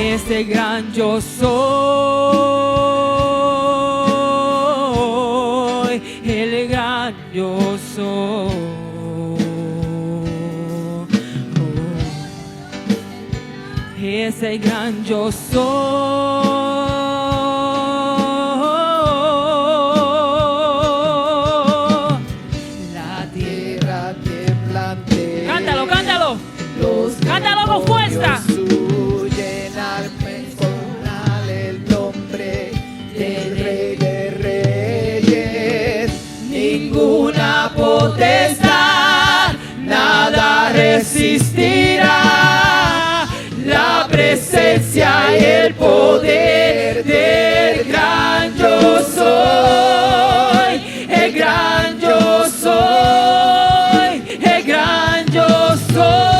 ese gran yo soy, el gran yo soy. Ese gran yo soy. La tierra temblante. Cántalo, cántalo. Cántalo con fuerza. Llenarme con el nombre del Rey de Reyes. Ninguna potestad, nada resistirá la presencia y el poder del gran yo soy, el gran yo soy, el gran yo soy.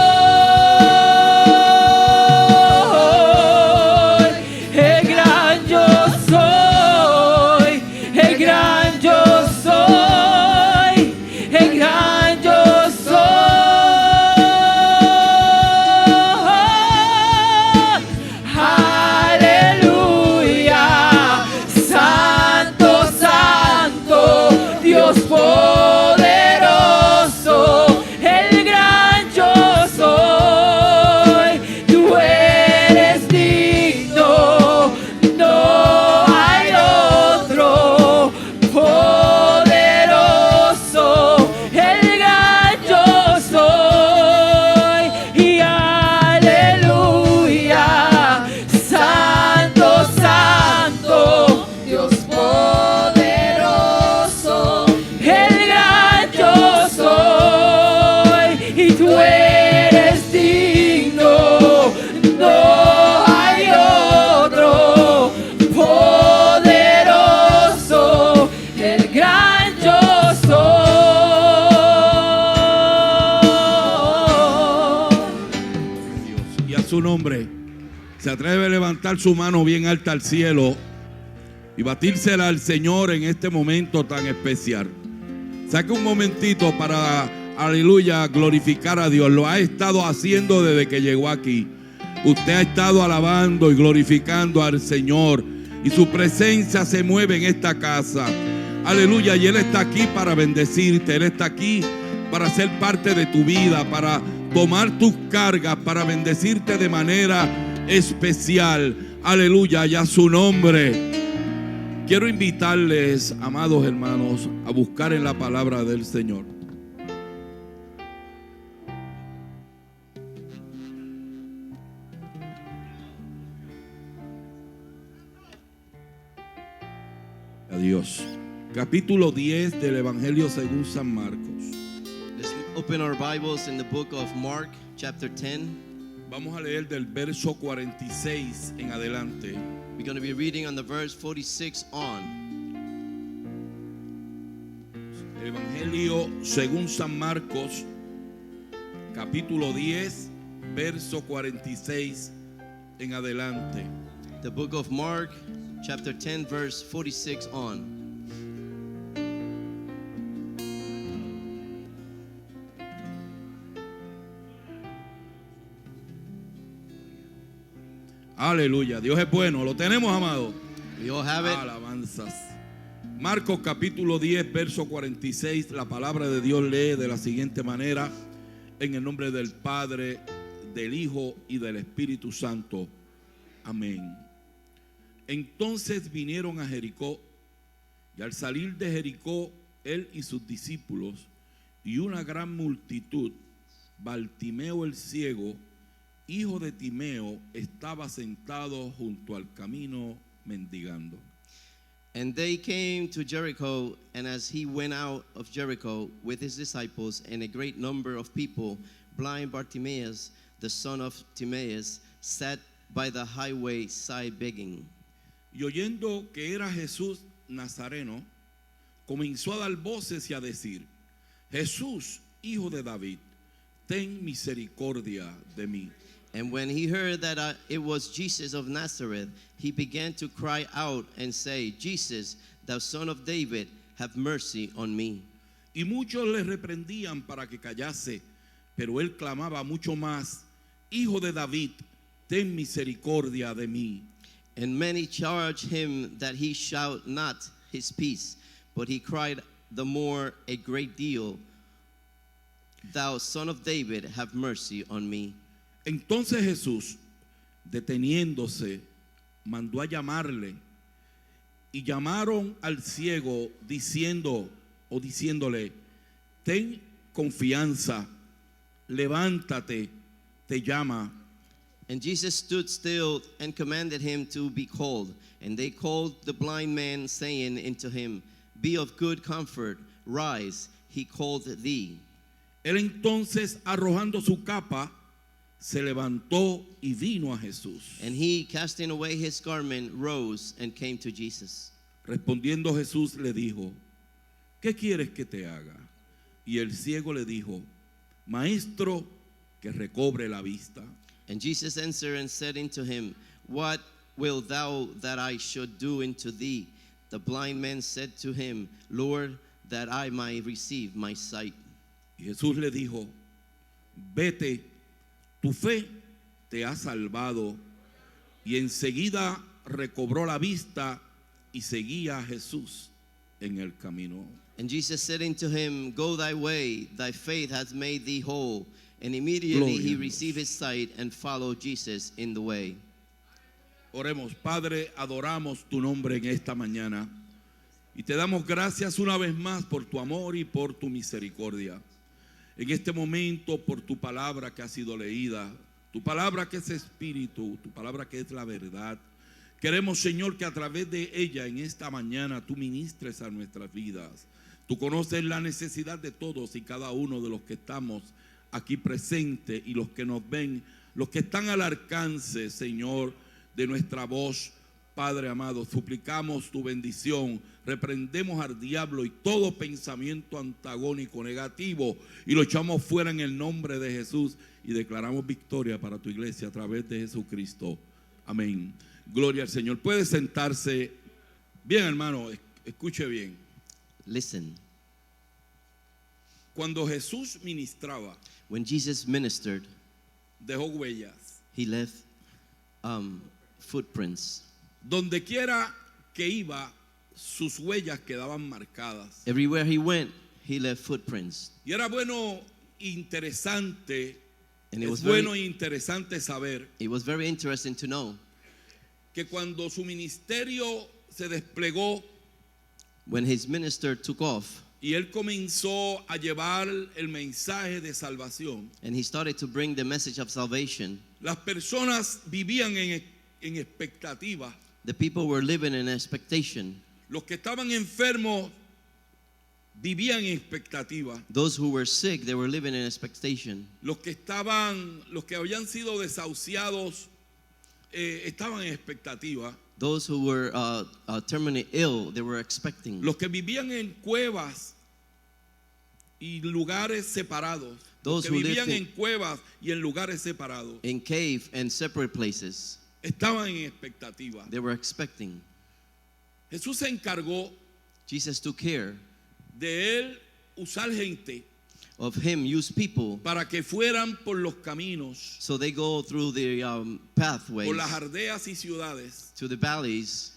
Su nombre. Se atreve a levantar su mano bien alta al cielo y batírsela al Señor en este momento tan especial. Saque un momentito para, aleluya, glorificar a Dios. Lo ha estado haciendo desde que llegó aquí. Usted ha estado alabando y glorificando al Señor, y su presencia se mueve en esta casa. Aleluya. Y Él está aquí para bendecirte. Él está aquí para ser parte de tu vida, para tomar tus cargas, para bendecirte de manera especial. Aleluya, y a su nombre. Quiero invitarles, amados hermanos, a buscar en la palabra del Señor. Adiós. Capítulo 10 del Evangelio según San Marcos. Let's open our Bibles in the book of Mark, chapter 10. Vamos a leer del verso 46 en adelante. We're going to be reading on the verse 46 on. El Evangelio según San Marcos, capítulo 10, verso 46 en adelante. The book of Mark, chapter 10, verse 46 on. Aleluya, Dios es bueno. Lo tenemos, amado. We all have it. Alabanzas. Marcos capítulo 10, verso 46. La palabra de Dios lee de la siguiente manera: en el nombre del Padre, del Hijo y del Espíritu Santo. Amén. Entonces vinieron a Jericó, y al salir de Jericó, él y sus discípulos y una gran multitud, Bartimeo el ciego, hijo de Timeo, estaba sentado junto al camino mendigando. And they came to Jericho, and as he went out of Jericho with his disciples and a great number of people, blind Bartimaeus, the son of Timaeus, sat by the highway side begging. Y oyendo que era Jesús Nazareno, comenzó a dar voces y a decir: Jesús, hijo de David, ten misericordia de mí. And when he heard that it was Jesus of Nazareth, he began to cry out and say, Jesus, thou son of David, have mercy on me. Y muchos le reprendían para que callase, pero él clamaba mucho más: Hijo de David, ten misericordia de mí. And many charged him that he shout not his peace, but he cried the more a great deal, Thou son of David, have mercy on me. Entonces Jesús, deteniéndose, mandó a llamarle, y llamaron al ciego diciéndole, ten confianza, levántate, te llama. And Jesus stood still and commanded him to be called. And they called the blind man, saying unto him, Be of good comfort, rise, he called thee. Él entonces, arrojando su capa, se levantó y vino a Jesús. And he, casting away his garment, rose and came to Jesus. Respondiendo Jesús le dijo, ¿qué quieres que te haga? Y el ciego le dijo, Maestro, que recobre la vista. And Jesus answered and said unto him, What wilt thou that I should do unto thee? The blind man said to him, Lord, that I might receive my sight. Y Jesús le dijo, vete, tu fe te ha salvado. Y enseguida recobró la vista y seguía a Jesús en el camino. And Jesus said unto him, Go thy way, thy faith hath made thee whole. And immediately he received his sight and followed Jesus in the way. Oremos, Padre, adoramos tu nombre en esta mañana. Y te damos gracias una vez más por tu amor y por tu misericordia. En este momento, por tu palabra que ha sido leída, tu palabra que es espíritu, tu palabra que es la verdad. Queremos, Señor, que a través de ella en esta mañana tú ministres a nuestras vidas. Tú conoces la necesidad de todos y cada uno de los que estamos aquí presentes y los que nos ven, los que están al alcance, Señor, de nuestra voz. Padre amado, suplicamos tu bendición, reprendemos al diablo y todo pensamiento antagónico, negativo, y lo echamos fuera en el nombre de Jesús y declaramos victoria para tu iglesia a través de Jesucristo. Amén. Gloria al Señor. Puede sentarse. Bien, hermano, escuche bien. Listen. Cuando Jesús ministraba, When Jesus ministered, dejó huellas. he left footprints. Donde quiera que iba, sus huellas quedaban marcadas. Everywhere he went, he left footprints. Y era bueno, interesante, And it es was bueno e interesante saber It was very interesting to know que cuando su ministerio se desplegó when his minister took off y él comenzó a llevar el mensaje de salvación, and he started to bring the message of salvation, las personas vivían en expectativa. the people were living in expectation. Los que estaban enfermos vivían en expectativa. Those who were sick, they were living in expectation. Los que habían sido desahuciados estaban en expectativa. Those who were terminally ill, they were expecting. Los que vivían en cuevas y lugares separados. Los Those que who vivían lived en cuevas y en lugares separados in cave and separate places, estaban en expectativa. they were expecting. Jesús se encargó Jesus took care de él usar gente of him, use people, para que fueran por los caminos, so they go through the pathways por las aldeas y ciudades, to the valleys,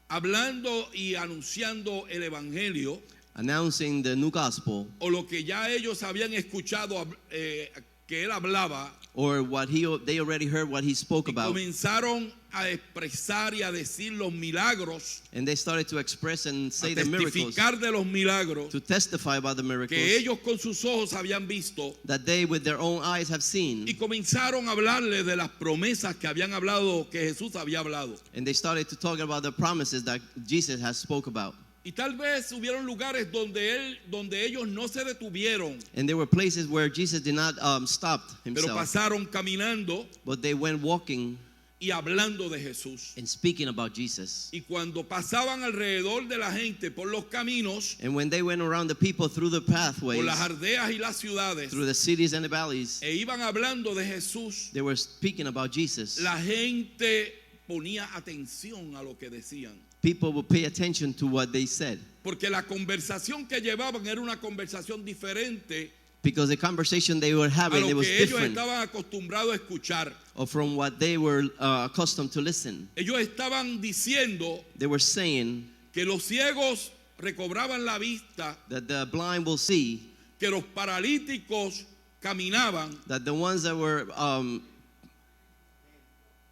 hablando y anunciando el evangelio announcing the new gospel, o lo que ya ellos habían escuchado que él hablaba, or what they already heard what he spoke y about. comenzaron a expresar y a decir los milagros, And they started to express and say a the miracles, testificar de los milagros to testify about the miracles que ellos con sus ojos habían visto, that they with their own eyes have seen. y comenzaron a hablarle de las promesas que habían hablado, que Jesús había hablado. And they started to talk about the promises that Jesus has spoke about. Y tal vez hubieron lugares donde ellos no se detuvieron, And there were places where Jesus did not stop pero himself, pasaron caminando but they went walking y hablando de Jesús. and speaking about Jesus. Y cuando pasaban alrededor de la gente por los caminos, And when they went around the people through the pathways, por las aldeas y las ciudades, through the cities and the valleys, e iban hablando de Jesús, they were speaking about Jesus. la gente ponía atención a lo que decían. People would pay attention to what they said, Porque la conversación que llevaban era una conversación diferente Because the conversation they were a having, lo it was que ellos different estaban acostumbrados a escuchar. or from what they were accustomed to listen. Ellos estaban diciendo They were saying que los ciegos recobraban la vista, that the blind will see, que los paralíticos caminaban, that the ones that were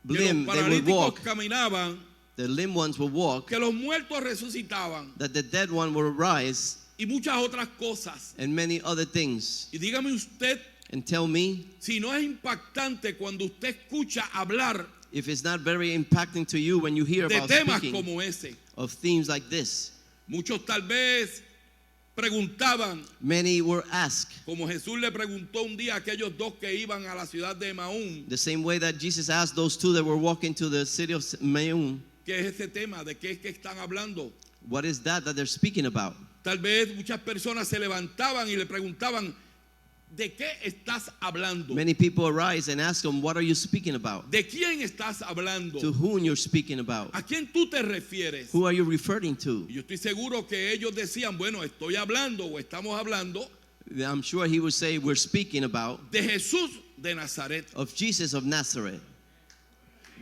que limb, los they would paralíticos walk, caminaban, the limb ones will walk, que los muertos resucitaban that the dead one will rise, y muchas otras cosas. and many other things. Y dígame usted And tell me si no es impactante cuando usted escucha hablar if it's not very impacting to you when you hear de about temas speaking como ese. of themes like this. Muchos tal vez preguntaban, Many were asked, como Jesús le preguntó un día a aquellos dos que iban a la ciudad de Emaún, the same way that Jesus asked those two that were walking to the city of Maun, ¿qué es ese tema? ¿De qué es que están hablando? what is that they're speaking about? Tal vez muchas personas se levantaban y le preguntaban, ¿de qué estás hablando? Many people arise and ask them, what are you speaking about? ¿De quién estás hablando? To whom you're speaking about? ¿A quién tú te refieres? Who are you referring to? Y yo estoy seguro que ellos decían, bueno, estoy hablando o estamos hablando I'm sure he would say, we're speaking about de Jesús de Nazaret. of Jesus of Nazareth.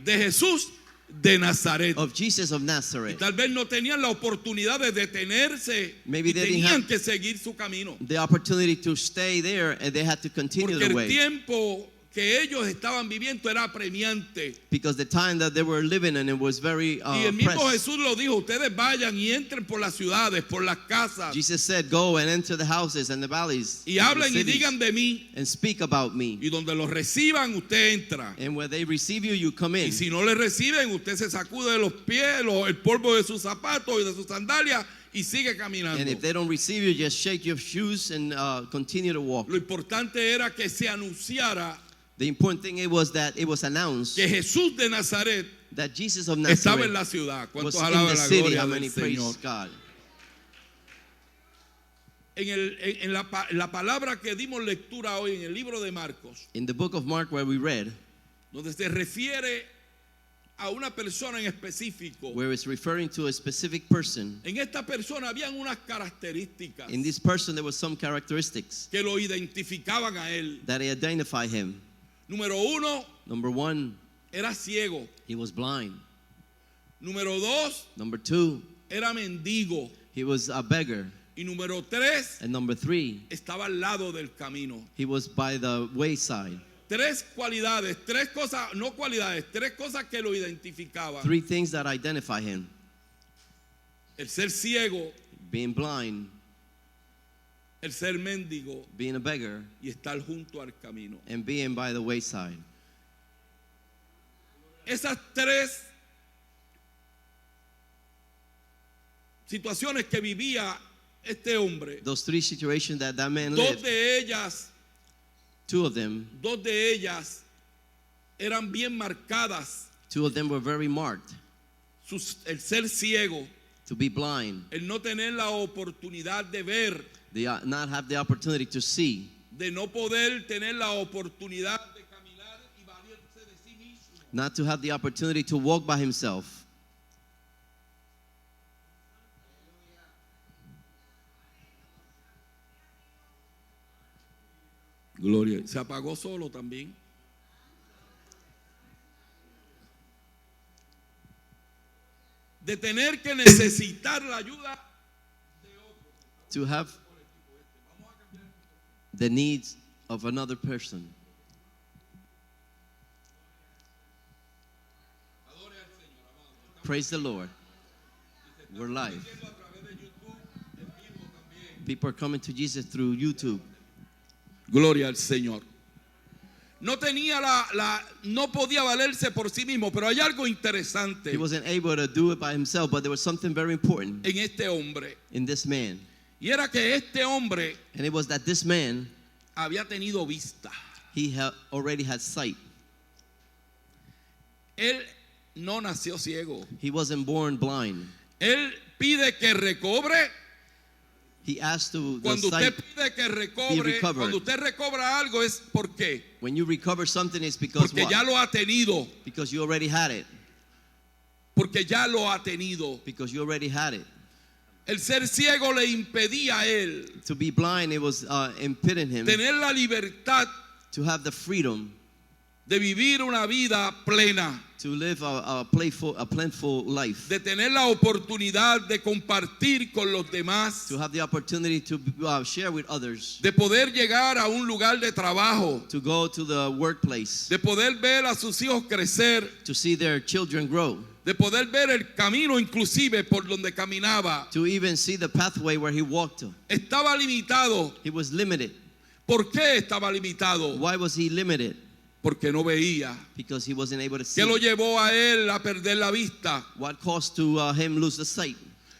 De Jesús de Nazaret. Of Jesus of Y Nazareth. tal vez no tenían la oportunidad de detenerse Maybe y they didn't tenían have- que seguir su camino. The opportunity to stay there, and they had to continue Porque the el way. tiempo que ellos estaban viviendo era apremiante. Because the time that they were living in, it was very Y el mismo pressed. Jesús lo dijo, ustedes vayan y entren por las ciudades, por las casas Jesus said, go and enter the houses and the valleys y and the hablen y cities, digan de mí. and speak about me. Y donde los reciban, usted entra. And where they receive you, you come Y in. si no le reciben, usted se sacude de los pies el polvo de sus zapatos y de sus sandalias y sigue caminando. And if they don't receive you, just shake your shoes and continue to walk. Lo importante era que se anunciara The important thing it was that it was announced que Jesús de Nazaret that Jesus of estaba en Nazareth la ciudad. was ¿Cuántos in alaban the la city. gloria How del many praise Señor? God? En la palabra que dimos lectura hoy en el libro de Marcos, In the book of Mark where we read, donde se refiere a una persona en específico, where it's referring to a specific person, en esta persona habían unas características in this person there were some characteristics que lo identificaban a él. that identify him. Número uno, Number one, era ciego. he was blind. Número dos, Number two, era mendigo. he was a beggar. Y número tres, And number three, estaba al lado del camino. he was by the wayside. Tres cualidades, tres cosas, no cualidades, tres cosas que lo identificaban. Three things that identify him: El ser ciego, being blind, el ser mendigo being a beggar, y estar junto al camino. and being by the wayside. Esas tres situaciones que vivía este hombre, Those three situations that man dos lived, de ellas two of them eran bien marcadas. were very marked. El ser ciego, To be blind, el no tener la oportunidad de ver, they not have the opportunity to see, de no poder tener la oportunidad de caminar y valerse de sí mismo. not to have the opportunity to walk by himself. Gloria. Se apagó solo también. De tener que necesitar la ayuda. To have the needs of another person. Praise the Lord. We're live. People are coming to Jesus through YouTube. Gloria al Señor. No tenía no podía valerse por sí mismo, pero hay algo interesante He wasn't able to do it by himself, but there was something very important en este hombre. in this man. Y era que este hombre And it was that this man, había tenido vista. he already had sight. Él no nació ciego. He wasn't born blind. Él pide que recobre. He asked to the Cuando sight. usted pide que be recobre, recovered. cuando usted recobra algo es ¿por qué? When you recover something, it's because Porque what? ya lo ha tenido. Because you already had it. Porque ya lo ha tenido. Because you already had it. El ser ciego le impedía a él To be blind, it was impeding him tener la libertad to have the freedom de vivir una vida plena, to live a plentiful life, de tener la oportunidad de compartir con los demás, to have the opportunity to share with others, de poder llegar a un lugar de trabajo, to go to the workplace, de poder ver a sus hijos crecer, to see their children grow, de poder ver el camino inclusive por donde caminaba. to even see the pathway where he walked. Estaba limitado. He was limited. ¿Por qué estaba limitado? Why was he limited? Porque no veía. Because he wasn't able to see. ¿Qué lo llevó a él a perder la vista? What caused to him lose the sight?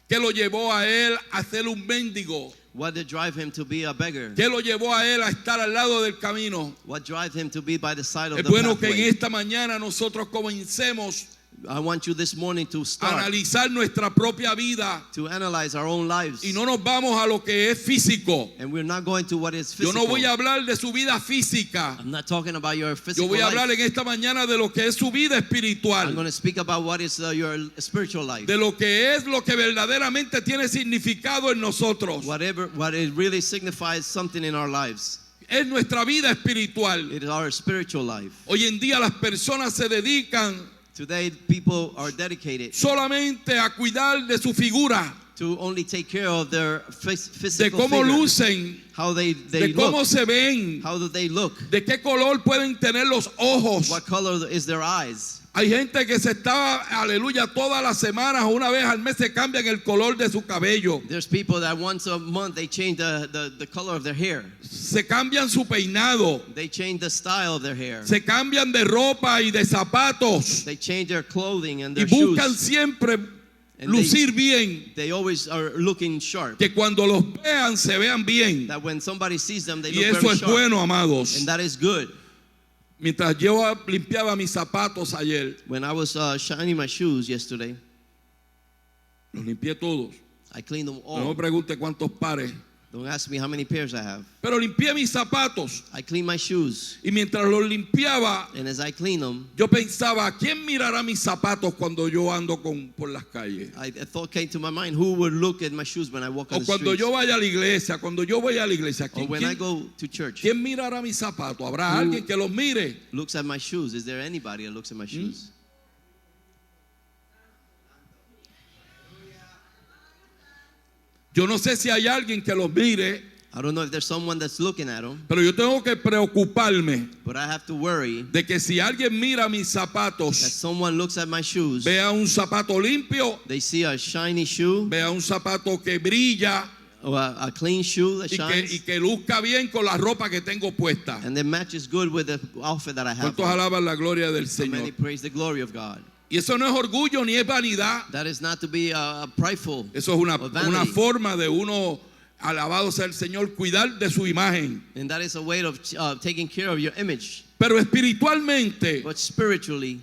¿Qué lo llevó a él a ser un mendigo? What did drive him to be a beggar? ¿Qué lo llevó a él a estar al lado del camino? What drive him to be by the side of Es the bueno que en pathway? esta mañana nosotros comencemos I want you this morning to a start analizar nuestra propia vida to analyze our own lives. y no nos vamos a lo que es físico. And we're not going to what is Yo physical. no voy a hablar de su vida física. I'm not talking about your Yo physical voy a hablar life. en esta mañana de lo que es su vida I'm espiritual, going to speak about what is your spiritual life. de lo que es lo que verdaderamente tiene significado en nosotros. What it really signifies something in our lives. Es nuestra vida espiritual. It is our spiritual life. Hoy en día las personas se dedican Today, people are dedicated solamente a cuidar de su figura, to only take care of their de physical cómo figure, lucen, how they de cómo look, se ven, how do they look, de qué color pueden tener los ojos. what color is their eyes. Hay gente que se está, aleluya, todas las semanas o una vez al mes se cambian el color de su cabello, There's people that once a month they change the color of their hair. se cambian su peinado, They change the style of their hair. se cambian de ropa y de zapatos They change their clothing and y their buscan shoes. siempre And lucir bien, They always are looking sharp. que cuando los vean se vean bien. That when somebody sees them, they Y look eso very es sharp. bueno, amados. And that is good. Mientras yo limpiaba mis zapatos ayer, When I was shining my shoes yesterday, los limpié todos. I cleaned them No me all. pregunte cuántos pares, Don't ask me how many pairs I have. pero limpié mis zapatos. I cleaned my shoes. Y mientras los limpiaba, And as I clean them, yo pensaba, ¿quién mirará mis zapatos cuando yo ando por las calles? a thought came to my mind, who would look at my shoes when I walk on O the cuando streets? yo vaya a la iglesia, cuando yo voy a la iglesia, Or when I go to church, ¿quién mirará mis zapatos? ¿Habrá alguien que los mire? looks at my shoes. Is there anybody that looks at my shoes? Yo no sé si hay alguien que los mire, I don't know if there's someone that's looking at them, pero yo tengo que preocuparme but I have to worry de que si alguien mira mis that zapatos, someone looks at my shoes, vea un zapato limpio, they see a shiny shoe, vea un zapato que brilla or a clean shoe that y shines, que luzca bien con la ropa que tengo puesta. and it matches good with the outfit that I have. ¿Cuántos alaban la gloria del How many Señor? praise the glory of God? Y eso no es orgullo ni es vanidad. That is not to be prideful. Eso es una or vanity. forma de uno, alabado sea el Señor, cuidar de su imagen. And that is a way of taking care of your image. Pero espiritualmente, But spiritually,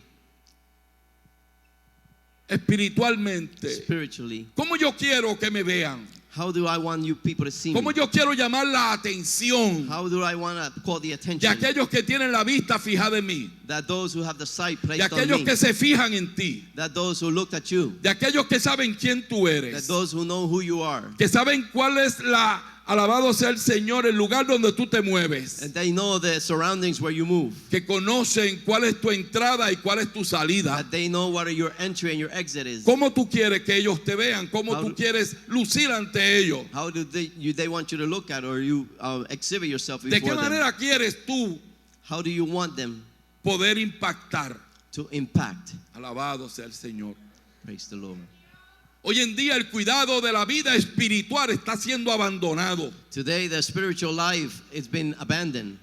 ¿cómo yo quiero que me vean? how do I want you people to see me? ¿Cómo yo quiero llamar la atención How do I want to call the de attention aquellos que tienen la vista fijada en mí? that those who have the sight De placed on aquellos me, que se fijan en ti? that those who looked at you, De aquellos que saben quién tú that eres? those who know who you are, Que saben cuál es la, alabado sea el Señor, el lugar donde tú te mueves? and they know the surroundings where you move, Que conocen cuál es tu entrada y cuál es tu salida. that they know what your entry and your exit is. ¿Cómo tú quieres que ellos te vean? ¿Cómo How tú do- quieres lucir ante ellos? How do they want you to look at, or you exhibit yourself ¿De before qué them? manera quieres tú How do you want them poder impactar? to impact? Alabado sea el Señor. Praise the Lord. Hoy en día el cuidado de la vida espiritual está siendo abandonado. Today, the spiritual life has been abandoned.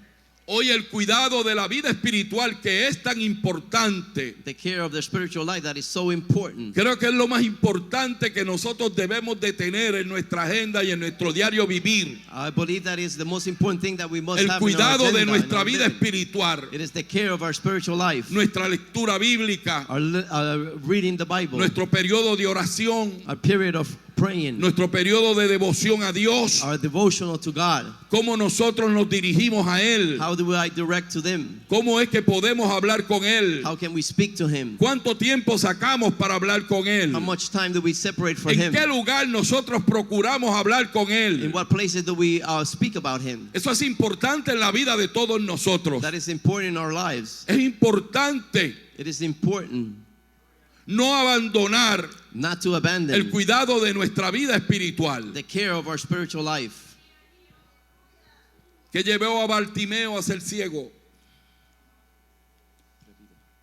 Hoy el cuidado de la vida espiritual, que es tan importante, The care of the spiritual life that is so important. creo que es lo más importante que nosotros debemos de tener en nuestra agenda y en nuestro diario vivir. I believe that is the most important thing that we must El have in our cuidado agenda, de in nuestra our vida living. espiritual, It is the care of our spiritual life, nuestra lectura bíblica, our reading the Bible, nuestro periodo de oración, a period of praying, nuestro periodo de devoción a Dios, our devotional to God. cómo nosotros nos dirigimos a Él, How do I direct to them? cómo es que podemos hablar con Él, How can we speak to Him? cuánto tiempo sacamos para hablar con Él, How much time do we separate from en Him? qué lugar nosotros procuramos hablar con In Él. what places do we speak about Him? Eso es importante en la vida de todos nosotros. That is important in our lives. Es importante It is important no abandonar not to el abandon cuidado de nuestra vida espiritual. the care of our spiritual life. Que llevó a Bartimeo a ser ciego.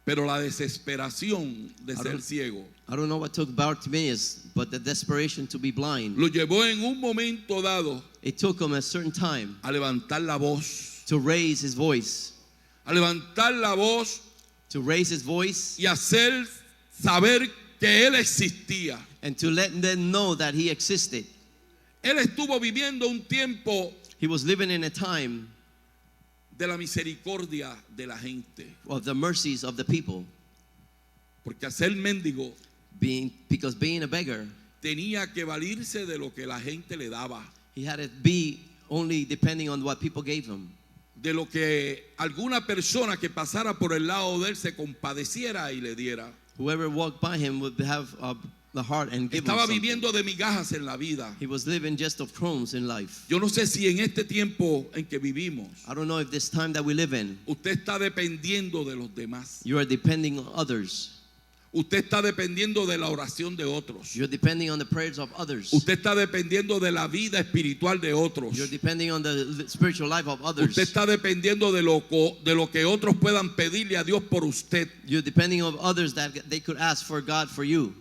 Pero la desesperación de ser ciego I don't know what took Bartimaeus, but the desperation to be blind. lo llevó en un momento dado It took him a certain time a levantar la voz, to raise his voice, a levantar la voz to raise his voice, y hacer saber que Él existía. and to let them know that he existed. Él estuvo viviendo un tiempo He was living in a time de la misericordia de la gente. of the mercies of the people, Porque a ser mendigo because being a beggar, tenía que valirse de lo que la gente le daba, he had to be only depending on what people gave him, de lo que alguna persona que pasara por el lado de él se compadeciera y le diera. whoever walked by him would have the heart and give him Estaba something. viviendo de migajas en la vida. He was living just of crumbs in life. Yo no sé si en este tiempo en que vivimos I don't know if this time that we live in, usted está dependiendo de los demás. you are depending on others. Usted está dependiendo de la oración de otros. You're depending on the prayers of others. Usted está dependiendo de la vida espiritual de otros. You're depending on the spiritual life of others. Usted está dependiendo de lo que otros puedan pedirle a Dios por usted. You're depending on others that they could ask for God for you.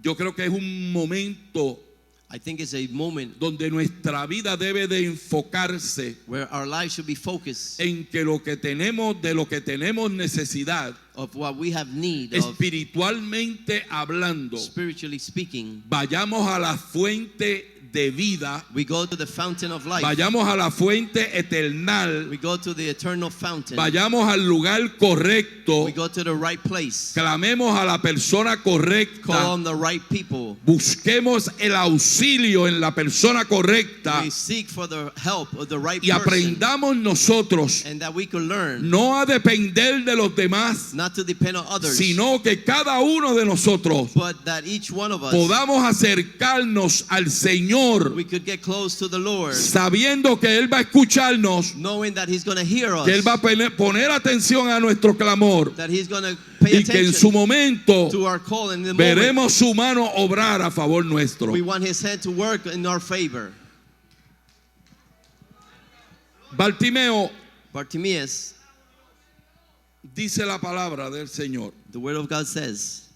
Yo creo que es un momento I think it's a moment donde nuestra vida debe de enfocarse where our life should be focused en que de lo que tenemos necesidad, of what we have need of, espiritualmente hablando, spiritually speaking. vayamos a la fuente de vida, We go to the fountain of life. vayamos a la fuente eternal, We go to the eternal fountain. vayamos al lugar correcto, We go to the right place. clamemos a la persona Call correcta, on the right people. busquemos el auxilio en la persona correcta We seek for the help of the right y person. aprendamos nosotros And that we could learn no a depender de los demás, not to depend on others, sino que cada uno de nosotros but that each one of us, podamos acercarnos al Señor we could get close to the Lord, sabiendo que Él va a escucharnos, knowing that He's going to hear us, que Él va a poner atención a nuestro clamor that He's going to pay y que en su attention momento to our call. And in the moment, veremos su mano obrar a favor nuestro. we want His hand to work in our favor. Bartimeo, Bartimaeus, dice la palabra del Señor, the Word of God says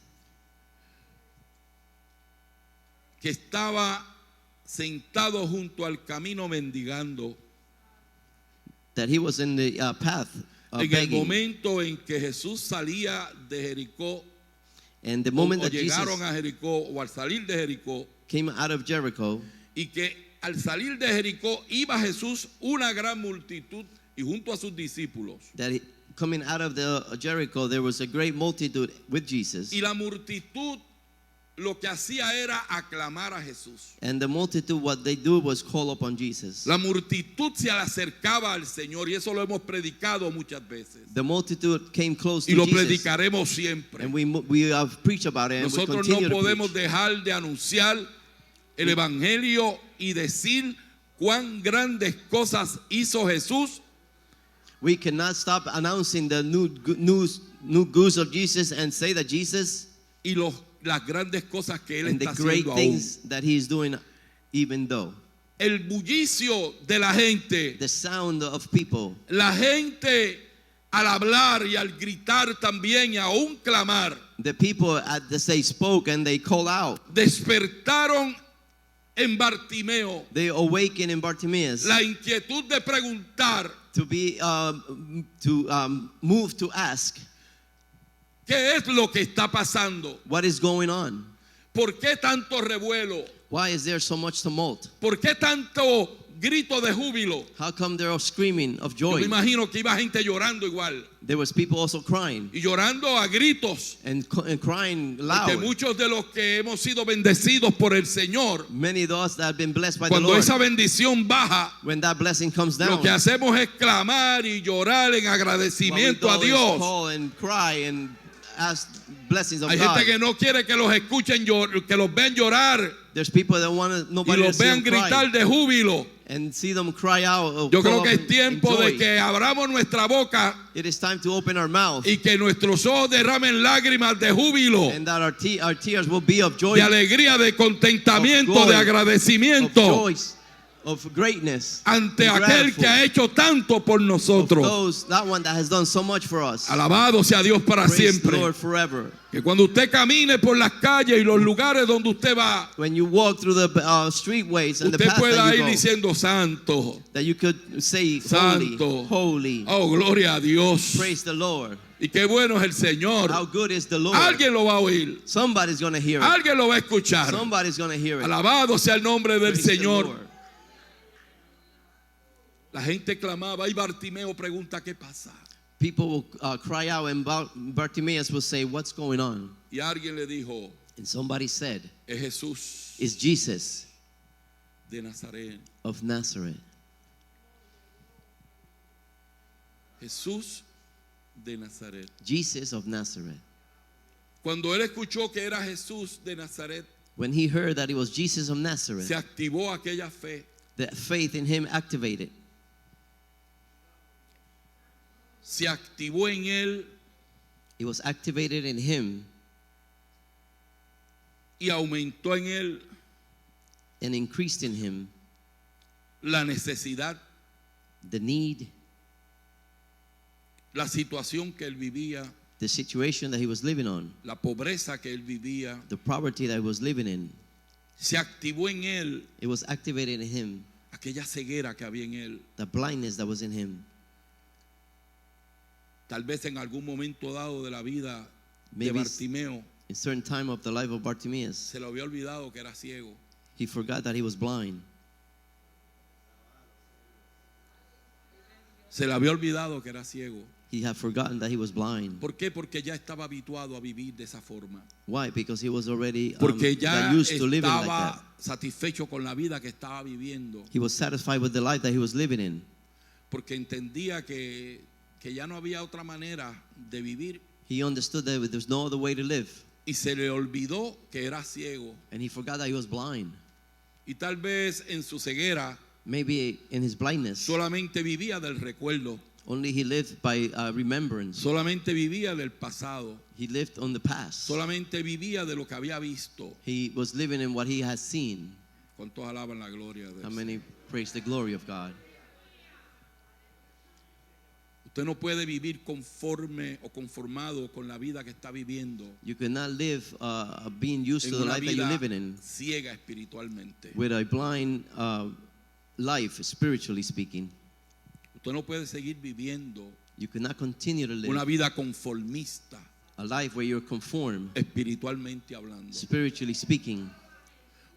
que estaba sentado junto al camino mendigando that he was in the path en el begging. momento en que Jesús salía de Jericó, And the o moment that llegaron Jesus a Jericó, o al salir de Jericó, came out of Jericho, y que al salir de Jericó iba Jesús una gran multitud y junto a sus discípulos, that coming out of the Jericho, there was a great multitude with Jesus. y la multitud lo que hacía era aclamar a Jesús. And the multitude, what they do was call upon Jesus. La multitud se acercaba al Señor y eso lo hemos predicado muchas veces The multitude came close y to lo Jesus. predicaremos siempre. And we have preached about it, and we Nosotros no continue to podemos preach. dejar de anunciar el evangelio y decir cuán grandes cosas hizo Jesús We cannot stop announcing the new goods of Jesus and say that Jesus y las grandes cosas que Él and the está great haciendo aún. things that He is doing, even though. El bullicio de la gente, The sound of people, la gente al hablar y al gritar también y aún clamar, the people as they spoke and they call out, despertaron en Bartimeo they awaken in Bartimaeus la inquietud de preguntar to be moved to ask, qué es lo que está pasando, what is going on? por qué tanto revuelo, Why is there so much tumult? por qué tanto gritos de júbilo? How come they're all screaming of Yo joy? me imagino que iba gente llorando igual. There was people also crying Y llorando a gritos. and crying Porque loud. muchos de los que hemos sido bendecidos por el Señor, Many of us that have been blessed by the cuando Lord, esa bendición baja, when that blessing comes lo down, que hacemos es clamar y llorar en what we agradecimiento do a is Dios. call and cry and ask blessings of Hay God. gente que no quiere que los escuchen, que los vean llorar There's people that want y nobody to los see vean them cry gritar de júbilo. and see them cry out. Yo call creo que up es tiempo in de joy. que abramos nuestra boca It is time to open our mouth y que nuestros ojos derramen lágrimas de júbilo, and that our tears will be of joy, de alegría, de contentamiento, Of joy, de agradecimiento of greatness ante and aquel que ha hecho tanto por of nosotros. that one that has done so much for us. Alabado sea Dios para Praise the siempre. Lord forever. Que cuando usted camine por las calles y los lugares donde usted va, When you walk through the streetways and the usted path pueda that ir you go, diciendo santo, that you could say, Santo. holy, holy. oh gloria a Dios. Praise the Lord. Y qué bueno es el Señor. How good is the Lord. Alguien lo va a oír, Somebody's going to hear it. alguien lo va a escuchar. Somebody's going to hear it. Alabado sea el nombre del Praise the Señor. Lord. La gente clamaba y Bartimeo pregunta qué pasa. People will cry out and Bartimaeus will say, what's going on? Y alguien le dijo, And somebody said, es Jesús it's Jesus de Nazaret. of Nazareth. Jesús de Nazaret. Jesus of Nazareth. Cuando él escuchó que era Jesús de Nazaret, When he heard that it was Jesus of Nazareth, se activó aquella fe. the faith in him activated. Se activó en él It was activated in him y aumentó en él and increased in him la necesidad, the need, la situación que él vivía, the situation that he was living on, la pobreza que él vivía. the poverty that he was living in. Se activó en él It was activated in him, aquella ceguera que había en él. the blindness that was in him. Tal vez en algún momento dado de la vida de Maybe Bartimeo in certain time of the life of Bartimaeus, se le había olvidado que era ciego. he forgot that he was blind. Se le había olvidado que era ciego. He had forgotten that he was blind. ¿Por qué? Porque ya estaba habituado a vivir de esa forma. Why? Because he was already Porque ya got used to living like estaba that. satisfecho con la vida que estaba viviendo. He was satisfied with the life that he was living in. Porque entendía que ya no había otra manera de vivir. He understood that there's no other way to live. Y se le olvidó que era ciego. And he forgot that he was blind. Y tal vez en su ceguera Maybe in his blindness, solamente vivía del recuerdo. only he lived by remembrance. Solamente vivía del pasado. He lived on the past. Solamente vivía de lo que había visto. He was living in what he has seen. ¿Cuántos alaban la gloria de How Dios? many praise the glory of God? Usted no puede vivir conforme o conformado con la vida que está viviendo You cannot live being used en to the una life that you're vida living in ciega espiritualmente. with a blind life, spiritually speaking. Usted no puede seguir viviendo You cannot continue to una live vida conformista a life where you're conformed, espiritualmente hablando. spiritually speaking.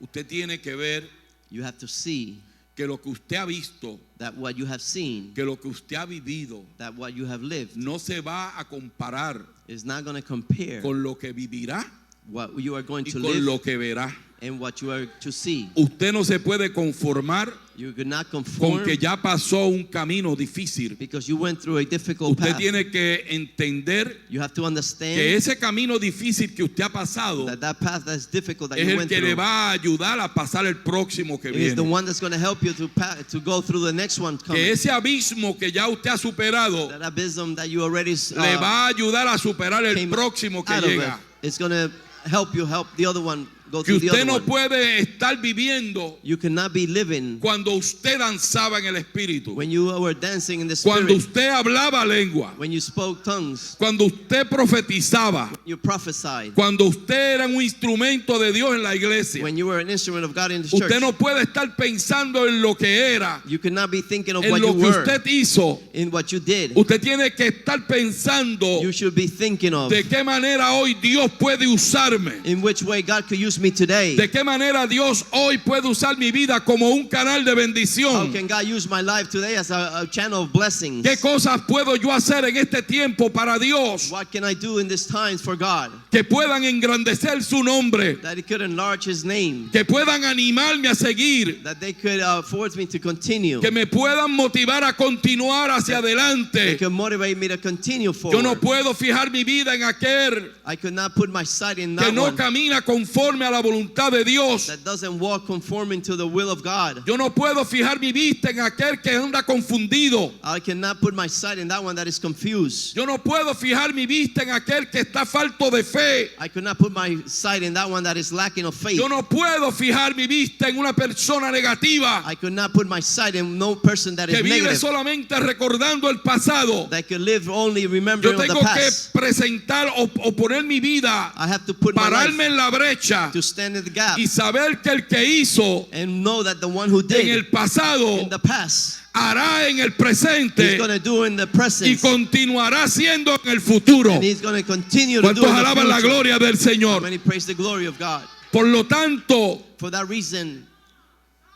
Usted tiene que ver You have to see que lo que usted ha visto, that what you have seen, que lo que usted ha vivido, that what you have lived no se va a comparar is not going to compare con lo que vivirá what you are going y to con live lo que verá. and what you are to see. Usted no se puede conformar You cannot con conform que ya pasó un camino difícil. because you went through a difficult Usted path. tiene que entender You have to understand que ese camino difícil que usted ha pasado that path that's difficult that es you el went que le through va a ayudar a pasar el próximo que is the viene. one that's going to help you to go through the next one Que coming. ese abismo que ya usted ha superado That abysm that you already le va a ayudar a superar el came próximo que out of llega. it. It's going to help the other one go Que through the usted other no one. puede estar viviendo You cannot be living cuando usted danzaba en el espíritu, when you were dancing in the cuando spirit, usted hablaba lengua, when you spoke tongues, cuando usted profetizaba, you prophesied, cuando usted era un instrumento de Dios en la iglesia. when you were an instrument of God in the church. Usted no puede estar pensando en lo que era, You cannot be thinking of en what lo you que were, usted hizo. in what you did. Usted tiene que estar pensando You should be thinking of de qué manera hoy Dios puede usarme in which way God could use me me today? ¿De qué manera Dios hoy puede usar mi vida como un canal de How bendición? can God use my life today as a channel of blessings? ¿Qué cosas puedo yo hacer en este tiempo para Dios What can I do in these times for God? que puedan engrandecer su nombre, That He could enlarge His name. que puedan animarme a seguir, That they could force me to continue. que me puedan motivar a continuar hacia They adelante? could motivate me to continue Yo forward. no puedo fijar mi vida en aquel I could not put my sight in que that no one camina conforme a la voluntad de Dios. that doesn't walk conforming to the will of God. Yo no puedo fijar mi vista en aquel que anda confundido. I cannot put my sight in that one that is confused. Yo no puedo fijar mi vista en aquel que está falto de fe. I could not put my sight in that one that is lacking of faith. Yo no puedo fijar mi vista en una persona negativa I could not put my sight in no person that que is vive negative, solamente recordando el pasado. that could live only Yo remembering of the tengo que past. presentar o poner mi vida, I have to put my pararme life en la brecha to stand in the gap y saber que el que hizo and know that the one who en did el pasado in the past, hará en el He's presente going to do in the y present, continuará siendo en el futuro. and He's going to continue to do ¿Cuántos in the alaban la future. gloria del Señor? Many praise the glory of God. Por lo tanto, For that reason,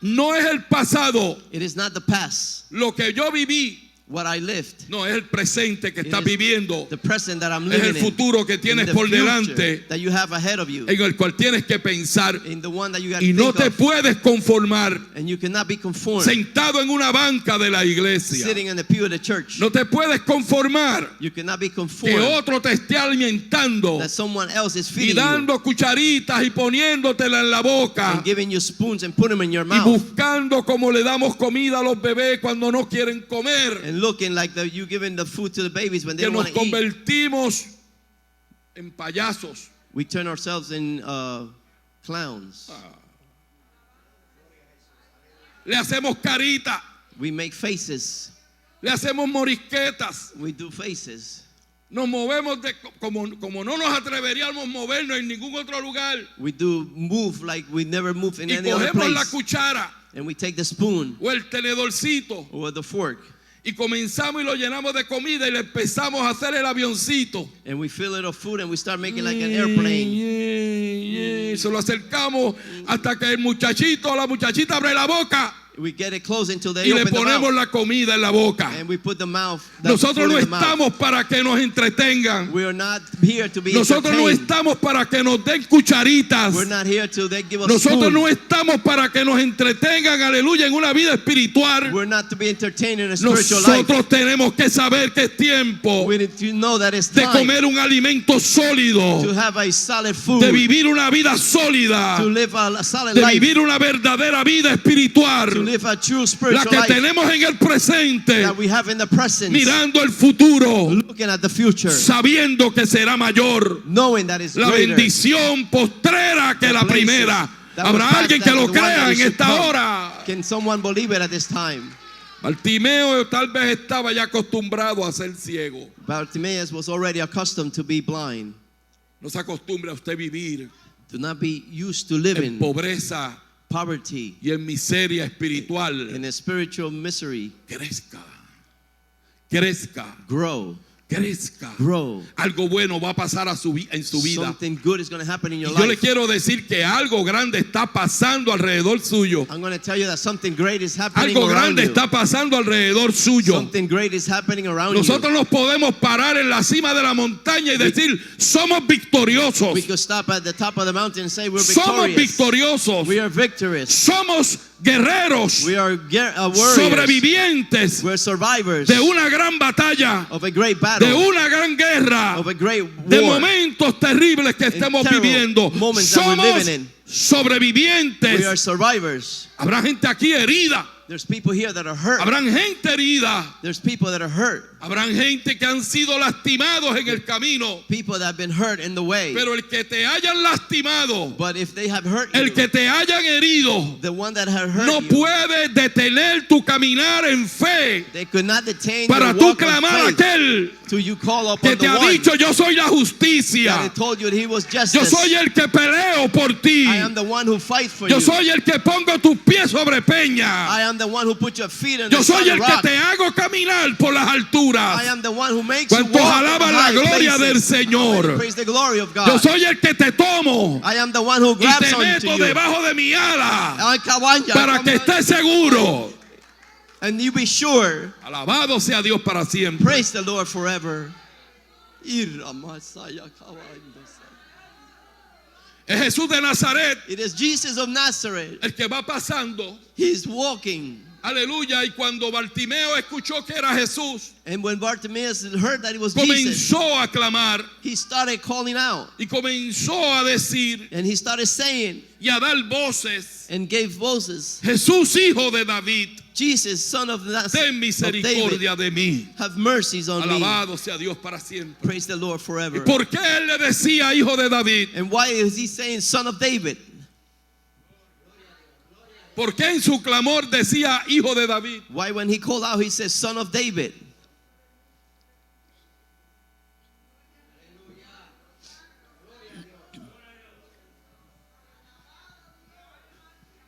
no es el pasado it is not the past, lo que yo viví, what I lived. no es el presente que It estás is viviendo, the present that I'm es el living in, futuro que in tienes the por future delante, that you have ahead of you, en el cual tienes que pensar in the one that you got y to no think te of, puedes conformar and you cannot be conformed sentado en una banca de la iglesia. sitting in the pew of the church. No te puedes conformar You cannot be que conformed otro te esté alimentando that someone else is y feeding you dando cucharitas y poniéndotela en la boca and giving you spoons and put them in your y mouth buscando como le damos comida a los bebés cuando no quieren comer. and looking like you giving the food to the babies when they Que don't nos want to eat. convertimos en payasos. We turn ourselves in clowns. Le hacemos carita, We make faces. le hacemos morisquetas. We do faces. Nos movemos como no nos atreveríamos movernos en ningún otro lugar. We do move like we never move in Y any other cogemos la place. cuchara And we take the spoon o el tenedorcito or the fork y comenzamos y lo llenamos de comida y le empezamos a hacer el avioncito. and we fill it of food and we start making like an airplane. Se lo acercamos hasta que el muchachito o la muchachita abre la boca We get it close until they y le open the ponemos mouth. la comida en la boca. And we put the mouth. the Nosotros food no in the mouth. estamos para que nos entretengan. We are not here to be Nosotros no entertained. estamos para que nos den cucharitas. We're not here to they give us Nosotros food. no estamos para que nos entretengan, aleluya, en una vida espiritual. We're not to be entertained in a spiritual life. Nosotros tenemos que saber que es tiempo We need to know that it's de time comer un alimento sólido, to have a solid food, de vivir una vida sólida, to live a solid de life, vivir una verdadera vida to espiritual, live a true la spiritual que life tenemos en el presente, that we have in the present, mirando el futuro, looking at the future, sabiendo que será mayor. knowing that it's La greater. bendición postrera que la places primera. that was Habrá past alguien that que and lo the one crea that en should esta come. hora. Can someone believe it at this time? Bartimeo tal vez estaba ya acostumbrado a ser ciego. Bartimaeus was already accustomed to be blind. No se acostumbre a usted vivir Do not be used to en living pobreza poverty, y en miseria espiritual. in a spiritual misery. Crezca, crezca, Grow, crezca. grow. Algo bueno va a pasar en su vida. Something good is going to happen in your Y yo le life. quiero decir que algo grande está pasando alrededor suyo. I'm going to tell you that something great is happening Algo around grande you. está pasando alrededor suyo. Something great is happening around Nosotros you. nos podemos parar en la cima de la montaña y decir, somos victoriosos. We could stop at the top of the mountain and say we're Somos victorious. victoriosos. We are victorious. Somos guerreros, We are warriors. sobrevivientes We're survivors de una gran batalla, of a great de battle, una gran guerra, of a great de war. momentos terribles que estemos terrible viviendo. moments that we're Somos living in. sobrevivientes. We are survivors. Habrá gente aquí herida. There's people here that are hurt. Habrán gente herida. There's people that are hurt. Habrán gente que han sido lastimados en el camino. People that have been hurt in the way. Pero el que te hayan lastimado, But if they have hurt el you, que te hayan herido, the one that had hurt no you, puede detener tu caminar en fe they could not detain para your tú walk clamar a of faith aquel till you call upon que te the ha one dicho, yo soy la that justicia, had told you that he was yo justice. soy el que peleo por ti, I am the one who fights for yo you. soy el que pongo tus pies sobre peña, I am the one who put your feet on yo the soy solid el que rock. te hago caminar por las I alturas. I am the one who makes you Cuantos walk on alaban la high gloria del places. Señor. Praise the glory of Yo God. soy el que te tomo I am the one who y grabs te onto meto you. debajo de mi ala Ay, cabaña, para que estés seguro. and you be sure. Alabado sea Dios para siempre. Praise the Lord forever. Irra masaya cabaña. Es Jesús de Nazaret It is Jesus of Nazareth. el que va pasando. He's walking. Aleluya. Y cuando Bartimeo escuchó que era Jesús, And when Bartimaeus heard that it was Jesus, comenzó a clamar he started calling out. y comenzó a decir And he started saying y a dar voces: and gave voices, Jesús, hijo de David, Jesus, son of ten David, misericordia de mí. have mercies on me. Alabado sea Dios para siempre. Praise the Lord ¿Y forever. por qué él le decía hijo de David? And why is he saying son of David? ¿Por qué en su clamor decía hijo de David? Why when he called out he says son of David?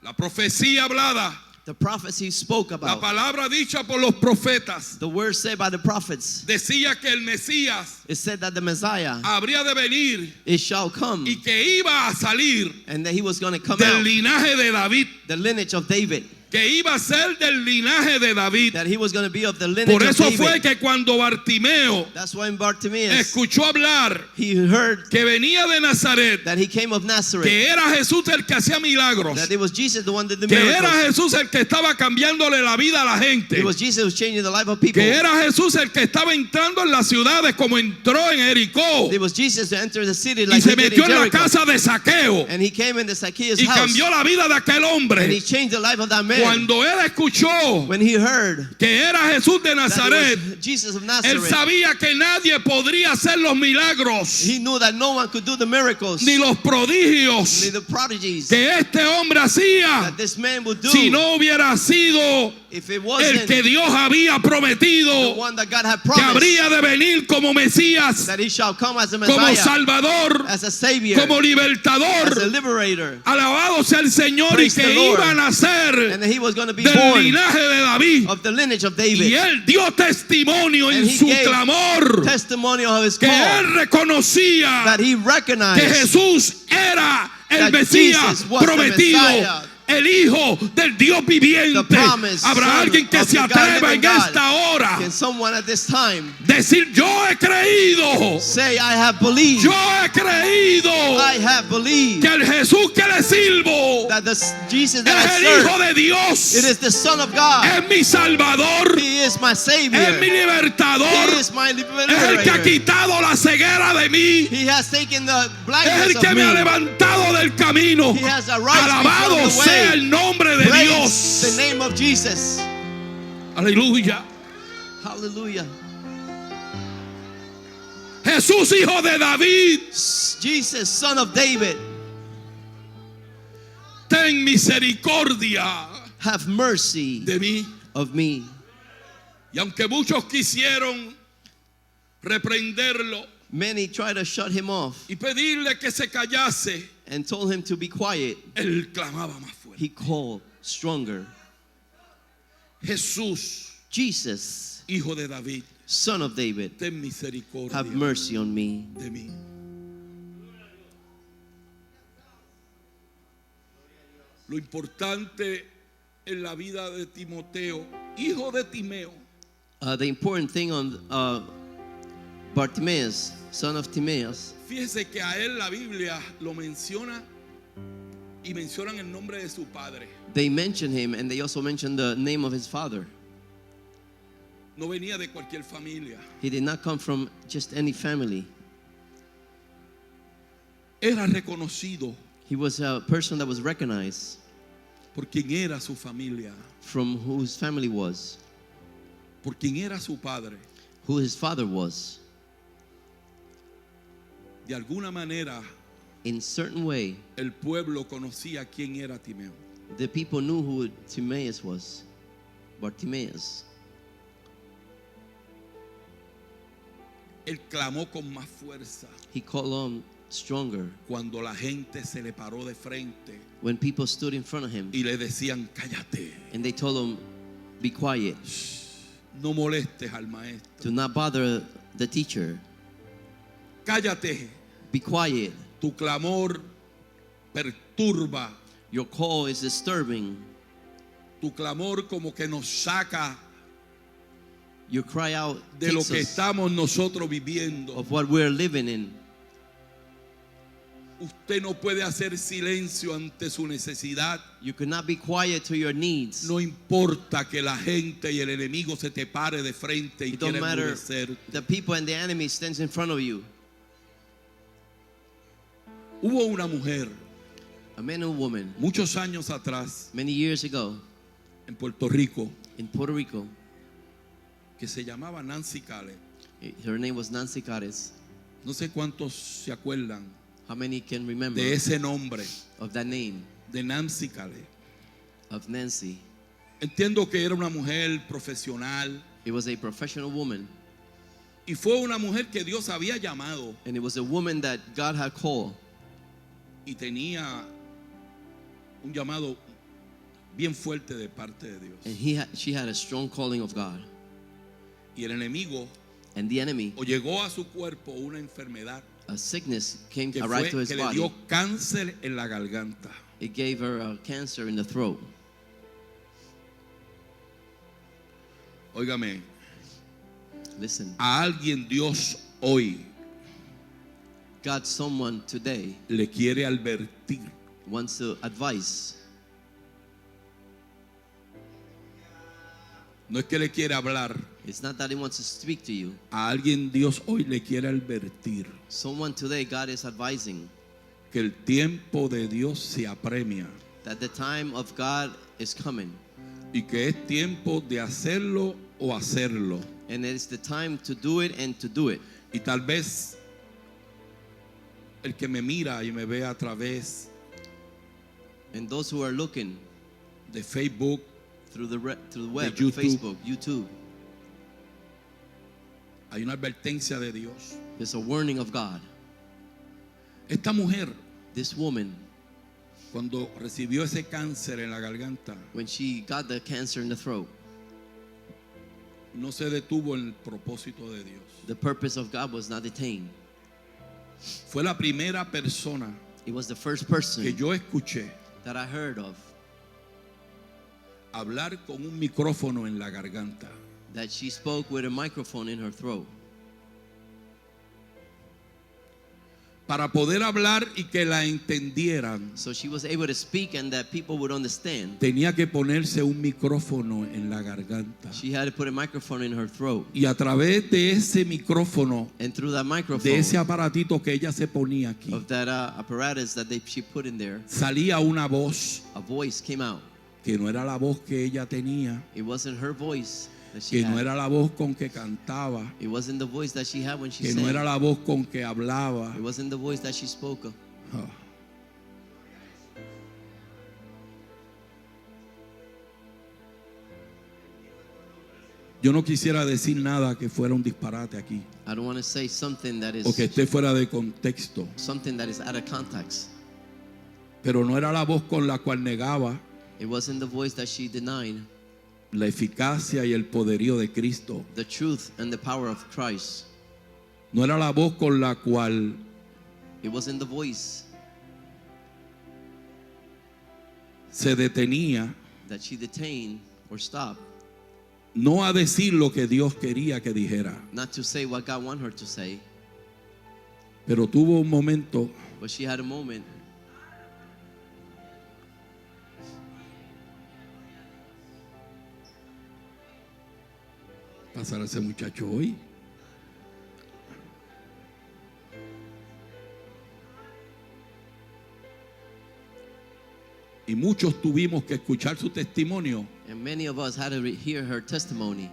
La profecía hablada, The prophecy spoke la about, palabra dicha por los profetas, the word said by the prophets. decía que el Mesías It said that the Messiah, habría de venir it shall come, y que iba a salir and that he was going to come del out, linaje de David, the lineage of David, que iba a ser del linaje de David. that he was going to be of the lineage Por of eso David. fue que cuando Bartimeo That's why in Bartimaeus, escuchó hablar he heard que venía de Nazaret, that he came of Nazareth, que era Jesús el que hacía milagros, that it was Jesus the one that did the que era miracles. Jesús el que estaba cambiándole la vida a la gente, It was Jesus who was changing the life of people. que era Jesús el que estaba entrando en las ciudades como entró en Jericó It was Jesus who entered the city y like se he did metió in en la Jericho. casa de Saqueo And he came into Zacchaeus' y house, cambió la vida de aquel and he hombre. changed the life of that man. Cuando él escuchó When he heard que era Jesús de that Nazaret, it was Jesus of él Nazareth, sabía que nadie podría hacer los milagros he knew that no one could do the miracles, ni los prodigios ni the prodigies que este hombre hacía that this man would do si no hubiera sido if it el wasn't que Dios había the prometido one that God had que promised, habría de venir como Mesías, that he shall come as a como Messiah, Salvador, as a Savior, como as a libertador. liberator, Alabado sea el Señor, y Praise que the Lord. iba a nacer and that he was going to be del born linaje de David. of the lineage of Y David. él dio testimonio And en he su gave clamor testimony of his que call, él reconocía that he que recognized Jesús era el that Mesías Jesus was the prometido, Messiah, el Hijo del Dios viviente. the promised Habrá Son alguien que of se the God atreva living en God. esta hora Can someone at this time decir: yo he creído, say, I have believed, yo he creído I have believed que el Jesús que le sirvo that the Jesus that es I el serve, Hijo de Dios, it is the Son of God. es mi Salvador, He is my Savior. es mi libertador, He is my es el que ha liberator. quitado la ceguera de mí, He has taken the es blindness el que of me ha me. levantado del camino. He has arised me Alabado from the sea way. el nombre de Praise Dios. the name of Jesus. Aleluya. Hallelujah. Jesús, hijo de David, Jesus, Son of David, ten misericordia have mercy de mí. of me. Y aunque muchos quisieron reprenderlo Many tried to shut him off y pedirle que se callase, and told him to be quiet. él clamaba más fuerte. He called stronger. Jesús, Jesus, hijo de David, Son of David, ten misericordia have mercy on me. de mí. Lo importante en la vida de Timoteo, hijo de Timeo, The important thing on Bartimaeus, son of Timaeus, fíjese que a él la Biblia lo menciona y mencionan el nombre de su padre. they mention him and they also mention the name of his father. No venía de cualquier familia. He did not come from just any family. Era reconocido He was a person that was recognized por quien era su familia, from who his family was, por quien era su padre. who his father was. De alguna manera, In certain way, el pueblo conocía quién era Timeo. the people knew who Timaeus was. Bartimaeus. Él clamó con más fuerza He called on stronger cuando la gente se le paró de frente when people stood in front of him y le decían: cállate, and they told him, be quiet, No molestes al maestro. Do not bother the teacher. Cállate. Be quiet. Tu clamor perturba. Your call is disturbing. Tu clamor como que nos saca Your cry out de lo takes que us estamos nosotros viviendo. of what we're living in. Usted no puede hacer silencio ante su necesidad. You cannot be quiet to your needs. No importa que la gente y el enemigo se te pare de frente y It quiera don't matter. enmudecer. The people and the enemy stands in front of you. Hubo una mujer A man and a woman muchos años atrás many years ago en Puerto Rico in Puerto Rico. que se llamaba Nancy Caleb. Her name was Nancy Cares. No sé cuántos se acuerdan How many can remember de ese nombre, of that name de Nancy Caleb. of Nancy? Entiendo que era una mujer profesional It was a professional woman, y fue una mujer que Dios había llamado and it was a woman that God had called, y tenía un llamado bien fuerte de parte de Dios. and she had a strong calling of God. Y el enemigo And the enemy, o llegó a su cuerpo una enfermedad a sickness came que, arrived to fue, his que le body. dio cáncer en la garganta. It gave her a cancer in the throat. Óigame, Listen, a alguien Dios hoy God, someone today le quiere advertir. wants to advise. No es que le quiere hablar. It's not that he wants to speak to you. A alguien Dios hoy le quiere advertir Someone today, God is advising que el tiempo de Dios se apremia that the time of God is coming, y que es tiempo de hacerlo o hacerlo. and it's the time to do it and to do it. Y tal vez el que me mira y me ve a través And those who are looking de Facebook, through the web, YouTube. Facebook, YouTube, hay una advertencia de Dios. there's a warning of God. Esta mujer, This woman, cuando recibió ese cáncer en la garganta, when she got the cancer in the throat, no se detuvo en el propósito de Dios. the purpose of God was not attained. Fue la primera persona It was the first que person yo escuché that I heard of hablar con un micrófono en la garganta. that she spoke with a microphone in her throat. Para poder hablar y que la entendieran, So she was able to speak and that people would understand. tenía que ponerse un micrófono en la garganta. She had to put a microphone in her throat. Y a través de ese micrófono, And through that de microphone, ese aparatito que ella se ponía aquí, of that apparatus that she put in there, salía una voz a voice came out. que no era la voz que ella tenía, It wasn't her voice that she que no had. era la voz con que cantaba, It wasn't the voice that she had when she que sang. no era la voz con que hablaba. It wasn't the voice that she spoke of. Ah. Yo no quisiera decir nada que fuera un disparate aquí I don't want to say something that o que is esté fuera de contexto, out of context. pero no era la voz con la cual negaba It wasn't the voice that she denied la eficacia y el poderío de Cristo. the truth and the power of Christ. No era la voz con la cual It wasn't the voice se detenía that she detained or stopped, no a decir lo que Dios quería que dijera, not to say what God wanted her to say, pero tuvo un momento but she had a moment. pasar a ese muchacho hoy. Y muchos tuvimos que escuchar su testimonio And many of us had to hear her testimony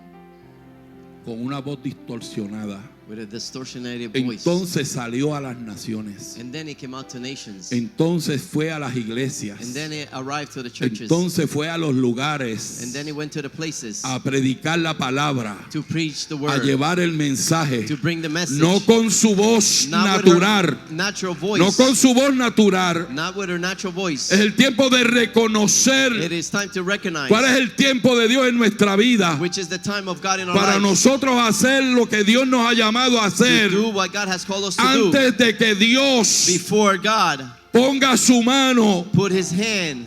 con una voz distorsionada. with a distortionated voice. Entonces salió a las naciones. And then he came out to nations. Entonces fue a las iglesias. And then he arrived to the churches. Entonces fue a los lugares And then he went to the places a predicar la palabra, to preach the a word, llevar el mensaje, to bring the message. no con su voz Not with her natural, natural voice. no con su voz natural. Not with her natural voice. Es el tiempo de reconocer It is time to recognize cuál es el tiempo de Dios en nuestra vida, which is the time of God in our para lives. nosotros hacer lo que Dios nos ha llamado a hacer, To do what God has called us to do. antes de que Dios Before God ponga su mano, put his hand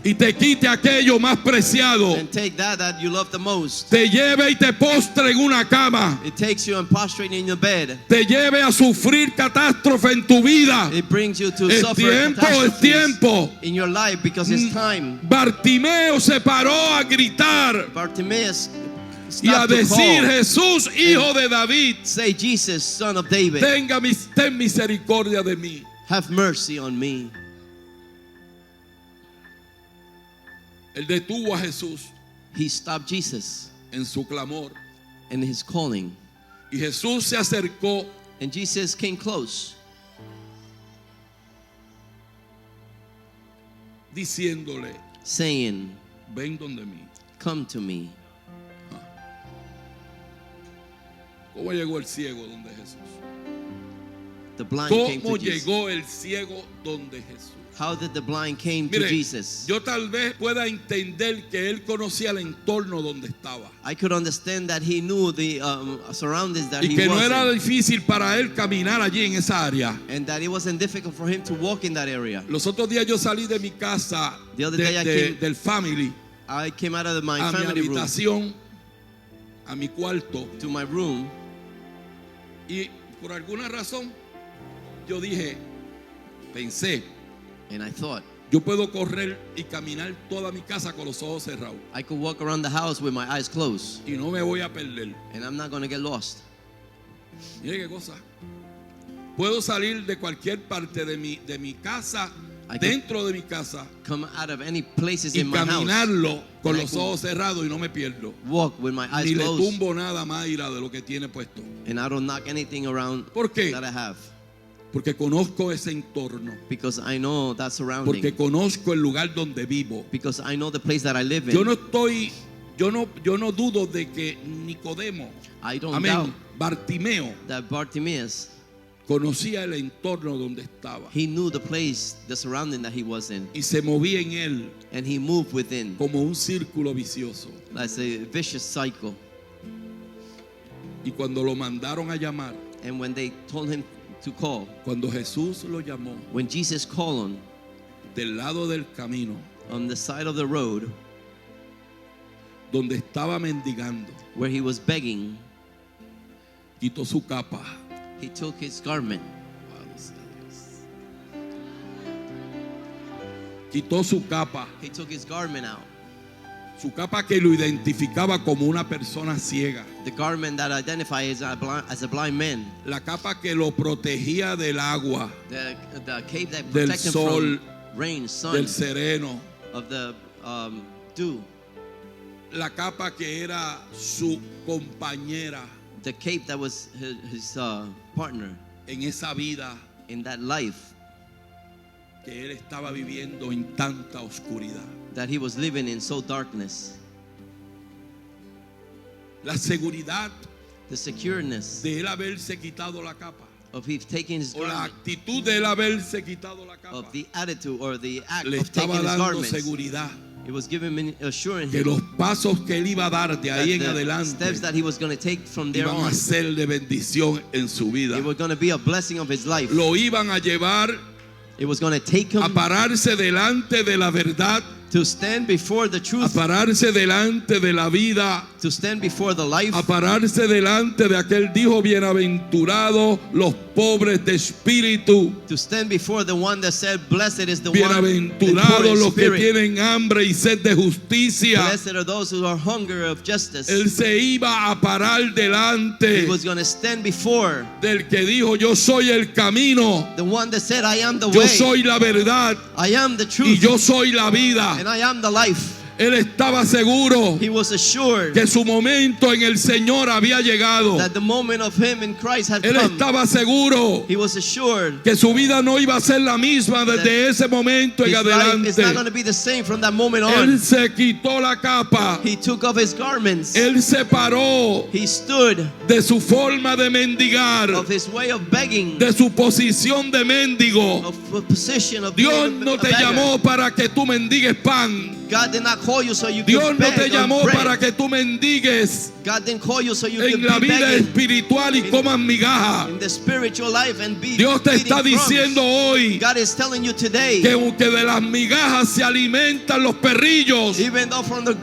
y te quite aquello más preciado, and take that you love the most. te lleve y te postre en una cama, It takes you and prostrate in your bed. te lleve a sufrir catástrofe en tu vida. It brings you to Es suffer tiempo, es catastrophes tiempo. in your life because it's time. Bartimeo se paró a gritar Bartimaeus y a stopped to decir: call. Jesús, hijo de David, Say, Jesus, son of David, ten misericordia de mí. have mercy on me. Él detuvo a Jesús He stopped Jesus en su clamor, in his calling. y Jesús se acercó And Jesus came close, diciéndole: saying, ven donde mí. come to me. ¿Cómo llegó el ciego donde Jesús? The blind came ¿Cómo to Jesus. llegó el ciego donde Jesús? How did the blind came to Mire, Jesus? yo tal vez pueda entender que él conocía el entorno donde estaba I could understand that he knew the surroundings that y he que no was era in, difícil para él caminar allí en esa área. and that it wasn't difficult for him to walk in that area. Los otros días yo salí de mi casa, The other day I came- del family, I came out of my a mi family room habitación, a mi cuarto, to my room, y por alguna razón yo pensé, and I thought yo puedo correr y caminar toda mi casa con los ojos cerrados I could walk around the house with my eyes closed, y no me voy a perder. and I'm not going to get lost. Mire qué cosa. Puedo salir de cualquier parte de mi casa, I can- dentro de mi casa, Come out of any places y in my house, caminarlo con And I los can- ojos cerrados y no me pierdo. walk with my eyes Ni le closed, tumbo nada más ira de lo que tiene puesto. and I don't knock anything around ¿Por qué? that I have, Porque conozco ese entorno. because I know that surrounding, Porque conozco el lugar donde vivo. because I know the place that I live in. Yo no dudo de que Nicodemo, I don't doubt amén, Bartimeo, that Bartimaeus, conocía el entorno donde estaba he knew the place, the surrounding that he was in, y se movía en él and he moved within. como un círculo vicioso. That's a vicious cycle. Y cuando lo mandaron a llamar, And when they told him to call, cuando Jesús lo llamó when Jesus called him del lado del camino on the side of the road donde estaba mendigando, where he was begging, quitó su capa. he took his garment. Quitó su capa, He took his garment out. su capa que lo identificaba como una persona ciega, The garment that identifies as a blind man. la capa que lo protegía del agua, The cape that Del protects him sol, from rain, sun, del sereno, of the dew. la capa que era su compañera The cape that was his partner en esa vida in that life que él estaba viviendo en tanta oscuridad. that he was living in so darkness. La seguridad The secureness de él haberse quitado la capa, of him taking his o la garment, actitud de él haberse quitado la capa, of the attitude or the act le of taking estaba his dando garments. seguridad It was giving him, assuring que him los pasos que él iba a dar de that ahí en the adelante steps that he was going to take from there iban on, a ser de bendición en su vida. it was going to be a blessing of his life. Lo iban a llevar It was going to take a him pararse delante de la verdad, to stand before the a truth, pararse delante de la vida, to stand before the life, a pararse delante de aquel dijo: bienaventurados los pobres de espíritu, to stand before the one that said, blessed is the one that poor bienaventurados in los que spirit. tienen hambre y sed de justicia. Blessed are those who are hunger of justice. Él se iba a parar He delante was going to stand before del que dijo: yo soy el camino, the one that said, I am the yo way, soy la verdad I am the y truth, yo soy la vida. and I am the life. Él estaba seguro He was assured que su momento en el Señor había llegado. that the moment of him in Christ had Él come. estaba seguro He was assured que su vida no iba a ser la misma desde ese momento en his life is not adelante. going to be the same from that moment on. Él se quitó la capa. He took off his garments. Él se paró He stood de su forma de mendigar, of his way of begging, de su posición de mendigo. of a position of Dios being no a te beggar. llamó para que tú mendigues pan. God did not call you so you Dios could no beg te on llamó bread. para que tú mendigues God didn't call you so you could en la be vida begging espiritual y comas migajas. in the spiritual life and be Dios te eating está crumbs. diciendo hoy God is telling you today, que de las migajas se alimentan los perrillos. even though from the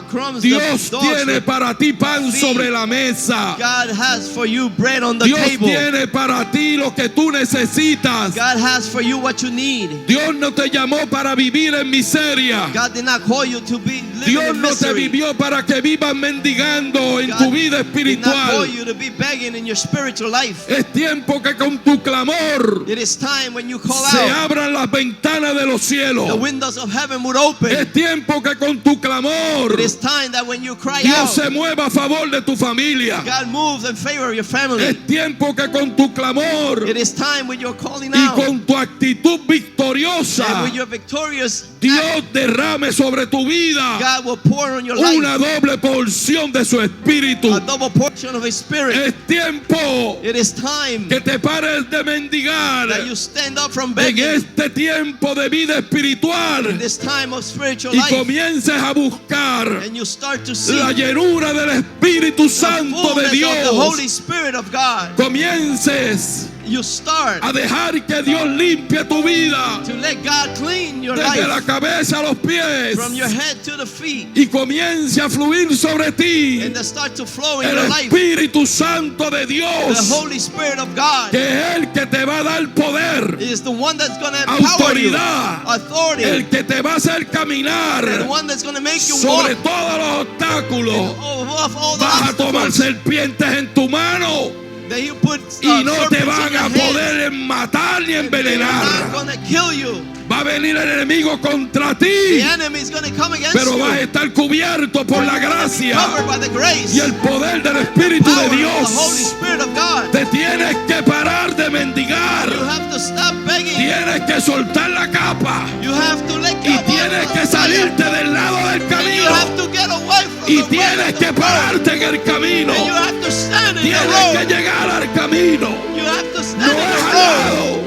crumbs Dios the dogs tiene would para ti pan feed. sobre la mesa. God has for you bread on the Dios table. tiene para ti lo que tú necesitas. God has for you what you need. Dios no te llamó para vivir en miseria. God did not call you to be living Dios in no te misery. vivió para que vivas mendigando en tu God vida did not call espiritual. you to be begging in your spiritual life. Es tiempo que con tu clamor It is time when you call se out, abran las ventanas de los the cielos. windows of heaven would open. Es tiempo que con tu clamor It is time that when you cry Dios out, se mueva a favor de tu familia. God moves in favor of your family. Es tiempo que con tu clamor It is time when you're calling y out con tu actitud and victoriosa when you're victorious, Dios derrame sobre tu vida God will pour on your life una doble porción de su espíritu. a double portion of His Spirit. Es tiempo It is time que te pares de mendigar that you stand up from en begging este tiempo de vida espiritual in this time of spiritual y life, comiences a buscar and you start to see la llenura del Espíritu the Santo de fullness of the Holy Dios. Spirit of God. Comiences You start a dejar que Dios limpie tu vida to let God clean your desde la life cabeza a los pies from your head to the feet, y comience a fluir sobre ti and to start to flow in el your life Espíritu Santo de the Dios, Holy Spirit of God. que es el que te va a dar poder, Is the one that's going to empower you, autoridad, authority, el que te va a hacer caminar and the one that's going to make you walk sobre todos los obstáculos. off all the Vas a tomar obstacles serpientes en tu mano that you put y no te serpents in van your a hand, poder matar ni and they're envenenar. not going to kill you. Va a venir el enemigo contra The ti, enemy is going to come against pero vas a you, estar cubierto por la gracia covered by the grace, y el poder del Espíritu power de of the Holy Dios. Spirit of God. Te tienes que parar de mendigar, You have to stop begging. tienes que soltar la capa You have to let y go tienes of que the salirte del lado del and you camino have to get away from y the way tienes of que the road. pararte en el camino. And you have to stand in the Tienes que road. llegar al camino. You have to No stand in es al the road. lado,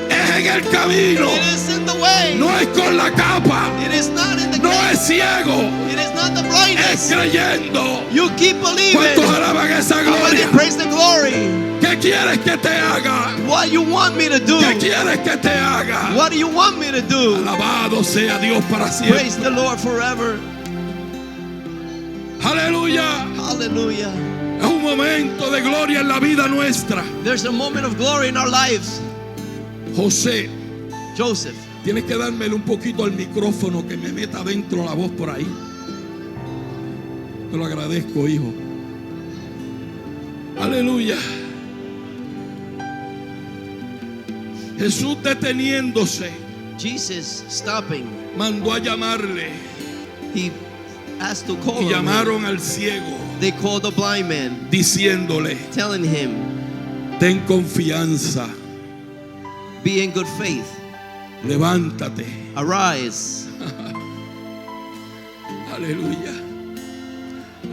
es en el camino. It is in the way. No es con la capa, It is not in the no gate. es ciego, It is not the es blindness. creyendo. You keep believing. ¿Cuántos alaban esa Somebody gloria? praise the glory. ¿Qué quieres que te haga? What you want me to do? ¿Qué quieres que te haga? What do you want me to do? Alabado sea Dios para siempre. Praise the Lord forever. Aleluya. Hallelujah. Es un momento de gloria en la vida nuestra. There's a moment of glory in our lives. José, Joseph, tienes que dármele un poquito al micrófono que me meta dentro la voz por ahí. Te lo agradezco, hijo. Aleluya. Jesús deteniéndose, Jesus stopping, mandó a llamarle he asked to call y him. llamaron al ciego, They called the blind man, diciéndole: telling him, ten confianza, be in good faith, levántate. arise, Aleluya.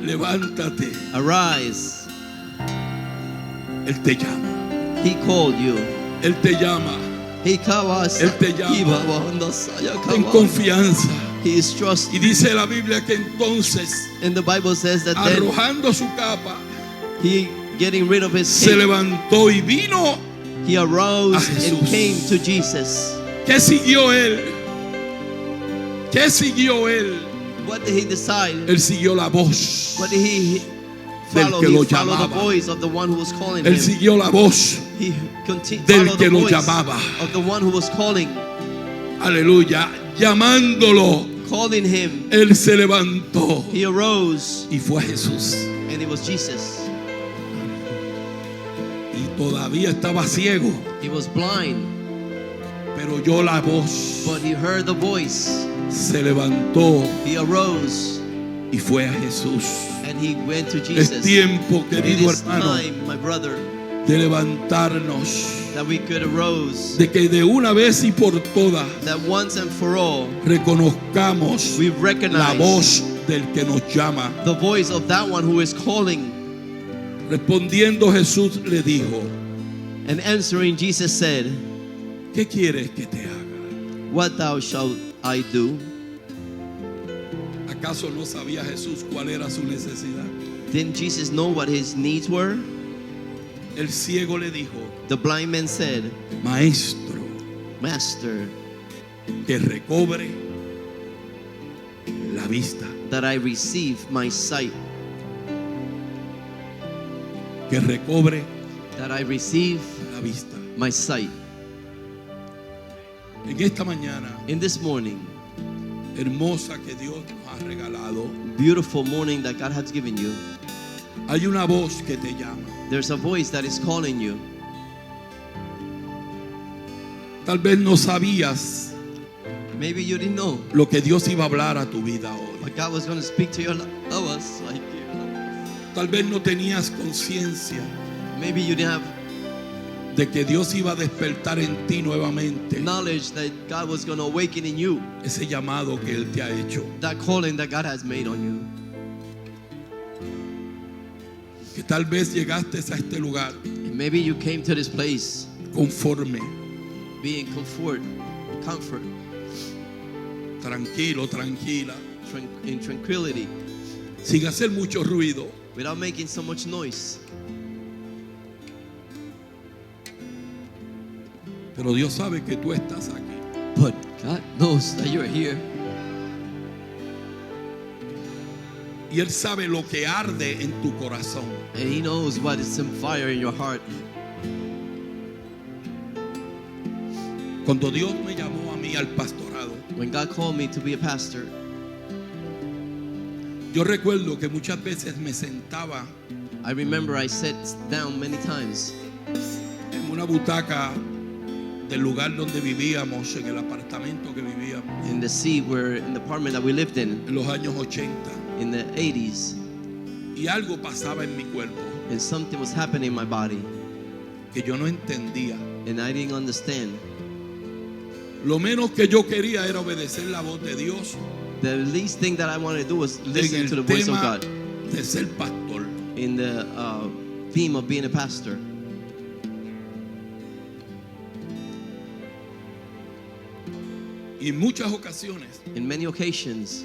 Levántate. arise. Él te llama. He called you. Él te llama. He kawas. Él te llama. Ten confianza. He is trusting. Y dice la Biblia que entonces, And the Bible says that then arrojando su capa, he, getting rid of his se cape, levantó y vino. he arose a Jesús. and came to Jesus. ¿Qué siguió él? ¿Qué siguió él? What did he decide? Él siguió la voz. What did he Del follow? que He lo followed the llamaba. voice of the one who was calling Él him. siguió la voz He continued del follow que the lo voice llamaba. of the one who was calling, Aleluya. Llamándolo, calling him. él se levantó He arose, y fue a Jesús. and it was Jesus. Y todavía estaba ciego. He was blind. Pero oyó la voz, But he heard the voice. se levantó He arose y fue a Jesús. and he went to Es Jesus. tiempo, It querido is hermano, time, my brother, de levantarnos, that we could arose. de que de una vez y por todas That once and for all, reconozcamos we la recognize voz del que nos llama. the voice of that one who is calling. Respondiendo Jesús le dijo, And answering, Jesus said, ¿qué quieres que te haga? What thou shalt I do? ¿Acaso no sabía Jesús cuál era su necesidad? Didn't Jesus know what his needs were? El ciego le dijo, The blind man said, Maestro, Master, que recobre la vista, that I receive my sight, que recobre that I receive la vista. my sight. En esta mañana In this morning, hermosa que Dios nos ha regalado, beautiful morning that God has given you, hay una voz que te llama. there's a voice that is calling you. Tal vez no sabías Maybe you didn't know, lo que Dios iba a hablar a tu vida hoy. but God was going to speak to your of us. Tal vez no tenías conciencia Maybe you didn't have de que Dios iba a despertar en ti nuevamente knowledge that God was going to awaken in you ese llamado que Él te ha hecho. that calling that God has made on you. Que tal vez llegaste a este lugar And maybe you came to this place conforme, being comfort, tranquilo, tranquila, in tranquility, sin hacer mucho ruido. without making so much noise. Pero Dios sabe que tú estás aquí. But God knows that you're here. Y Él sabe lo que arde en tu corazón. And He knows what is on fire in your heart. Cuando Dios me llamó a mí al pastorado, When God called me to be a pastor, yo recuerdo que muchas veces me sentaba I remember I sat down many times en una butaca del lugar donde vivíamos, en el apartamento que vivíamos, in the apartment that we lived in en los años 80. in the 80s, Y algo pasaba en mi cuerpo and something was happening in my body, que yo no entendía. and I didn't understand. Lo menos que yo quería era obedecer la voz de Dios The least thing that I wanted to do was en listen to the el voice of tema God de ser pastor. in the theme of being a pastor. Y en muchas ocasiones, In many occasions,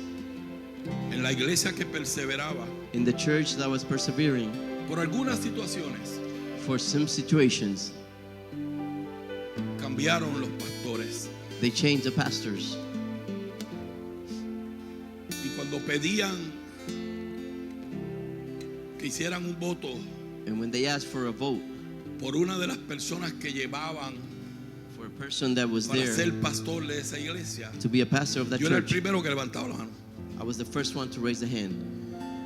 en la iglesia que perseveraba, in the church that was persevering, por algunas situaciones, for some situations, cambiaron los pastores. they changed the pastors. Y cuando pedían que hicieran un voto And when they asked for a vote por una de las personas que llevaban for a person that was para there ser pastor de esa iglesia, to be a pastor of that yo era el church, primero que levantaba la mano. I was the first one to raise the hand.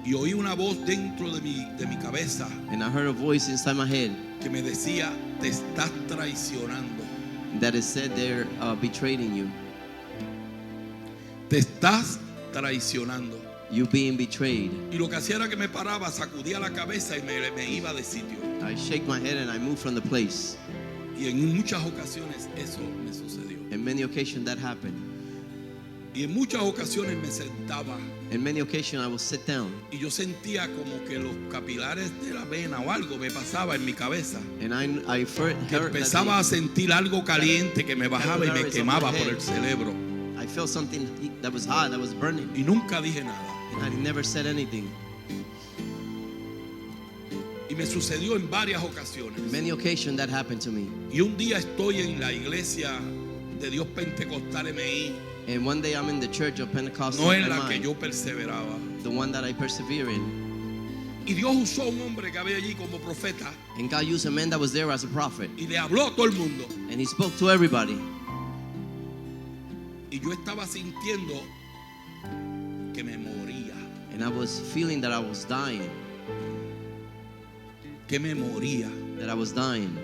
Y oí una voz dentro de mi cabeza And I heard a voice inside my head que me decía, te estás traicionando, that it said they're betraying you. te estás traicionando. You being betrayed. Y lo que hacía era que me paraba, sacudía la cabeza y me iba de sitio. I shake my head and I move from the place. Y en muchas ocasiones eso me sucedió. In many occasions that happened. Y en muchas ocasiones me sentaba In many occasions I will sit down y yo sentía como que los capilares de la vena o algo me pasaba en mi cabeza. and I heard Que empezaba a sentir algo caliente que me bajaba y me quemaba por el cerebro. I felt something that was hot, that was burning. Y nunca dije nada. And I never said anything. Y me sucedió en varias ocasiones. Many occasions that happened to me. Y un día estoy en la iglesia de Dios Pentecostal MI, And one day I'm in the church of Pentecostal, no en la que MI, yo perseveraba. the one that I persevere in. Y Dios usó un hombre que había allí como profeta And God used a man that was there as a prophet. y le habló a todo el mundo. And he spoke to everybody. Y yo estaba sintiendo que me moría, And I was feeling that I was dying. que me moría. That I was dying.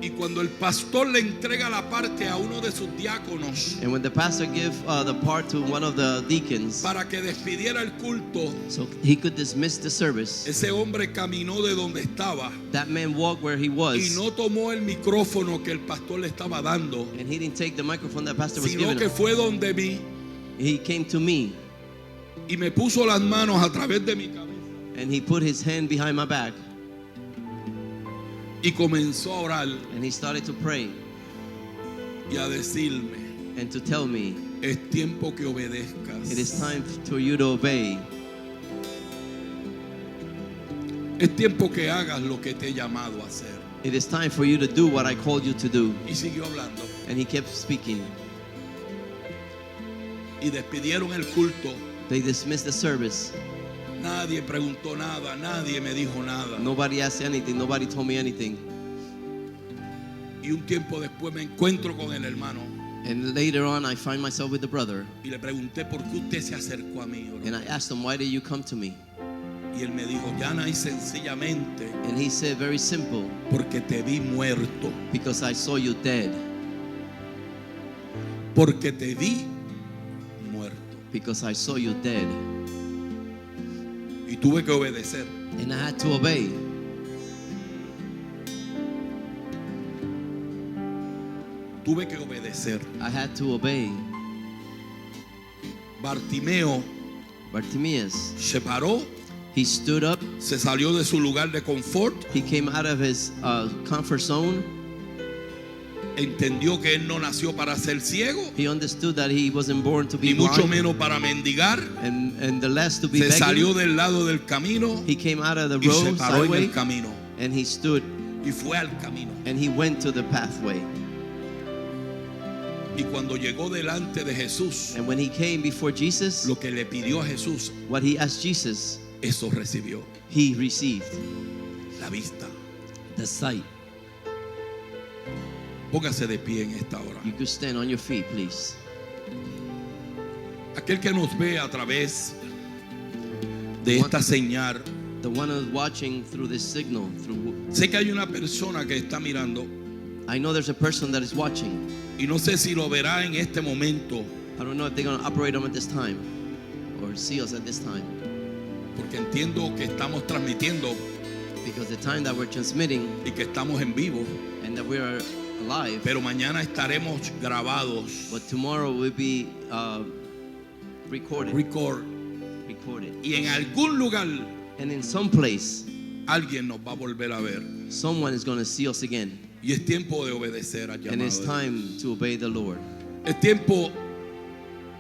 Y cuando el pastor le entrega la parte a uno de sus diáconos And when the pastor gave the part to one of the deacons, para que despidiera el culto, so he could dismiss the service, ese hombre caminó de donde estaba that man walked where he y was, no tomó el micrófono que el pastor le estaba dando, and he didn't take the microphone that pastor was sino giving que him. fue donde mí He came to me, y me puso las manos a través de mi cabeza and he put his hand behind my back, y comenzó a orar and he started to pray y a decirme: and to tell me, es tiempo que obedezcas. it is time for you to obey. Es tiempo que hagas lo que te he llamado a hacer. It is time for you to do what I called you to do. Y siguió hablando. And he kept speaking. Y despidieron el culto. They dismissed the service. Nadie preguntó nada, nadie me dijo nada. Nobody asked anything, nobody told me anything. Y un tiempo después me encuentro con el hermano And later on, I find myself with the brother, y le pregunté por qué usted se acercó a mí. and I asked him, why did you come to me? Y él me dijo: llana y sencillamente And he said, very simple, porque te vi muerto, because I saw you dead, porque te vi muerto. because I saw you dead. Y tuve que obedecer. And I had to obey. Tuve que obedecer. I had to obey. Bartimeo Bartimaeus, se paró, he stood up, se salió de su lugar de confort, he came out of his comfort zone. entendió que él no nació para ser ciego, He understood that he wasn't born to be ni mucho blind, menos para mendigar. and the less to be Se salió begging. del lado del camino He came out of the y se road paró en sideway, el camino and he stood, y fue al camino. and he went to the pathway. Y cuando llegó delante de Jesús, And when he came before Jesus, lo que le pidió a Jesús, what he asked Jesus, eso recibió: he received la vista. the sight. Póngase de pie en esta hora. You could stand on your feet, please. Aquel que nos ve a través de esta señal, The one who's watching through this signal, sé que hay una persona que está mirando I know there's a person that is watching. y no sé si lo verá en este momento, I don't know if they're going to operate them at this time or see us at this time, porque entiendo que estamos transmitiendo because the time that we're transmitting y que estamos en vivo, and that we are alive, pero mañana estaremos grabados, but tomorrow will be recorded. y en algún lugar And in some place, alguien nos va a volver a ver. someone is going to see us again. Y es tiempo de obedecer al And it's llamado. time to obey the Lord. Es tiempo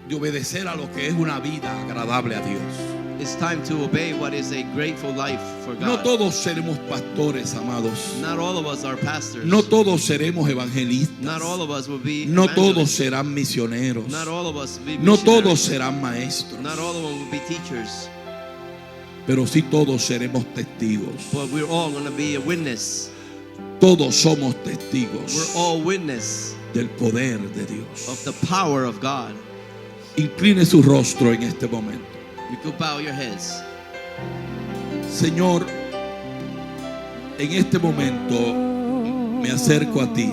de obedecer a lo que es una vida agradable a Dios. It's time to obey what is a grateful life for No God. todos seremos pastores, amados. Not all of us are pastors. No todos seremos evangelistas. Not all of us will be No todos evangelists. serán misioneros. Not all of us will be No missionaries. todos serán maestros. Not all of them will be teachers. Pero sí todos seremos testigos. But we're all going to be a witness. Todos somos testigos We're all witness del poder de of Dios. the power of God. Incline su rostro en este momento. You could bow your heads. Señor, en este momento me acerco a ti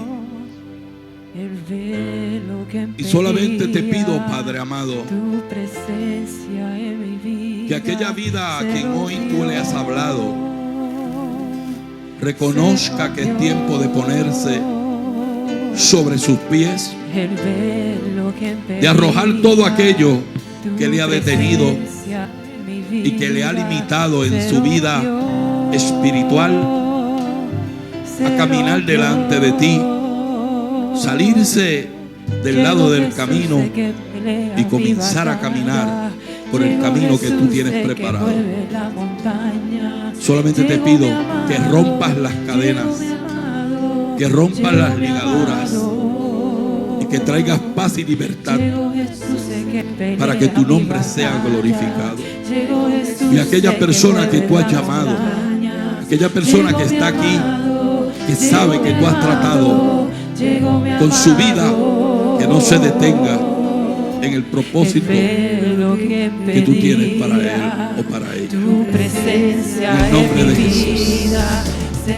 El velo que y solamente te impedía pido, Padre amado, tu presencia en mi vida, que aquella vida a se quien hoy tú le has rompió. hablado reconozca que es tiempo de ponerse sobre sus pies, El velo que de arrojar todo aquello tu que le ha detenido presencia en mi y que le ha vida, limitado en se su vida rompió. espiritual a caminar delante de ti, salirse del lado del camino y comenzar a caminar por el camino que tú tienes preparado. Solamente te pido que rompas las cadenas, que rompas las ligaduras y que traigas paz y libertad para que tu nombre sea glorificado. Y aquella persona que tú has llamado, aquella persona que está aquí, que sabe que tú has tratado con su vida, que no se detenga en el propósito que tú tienes para él o para ella. Tu presencia En el nombre en de mi Jesús. vida se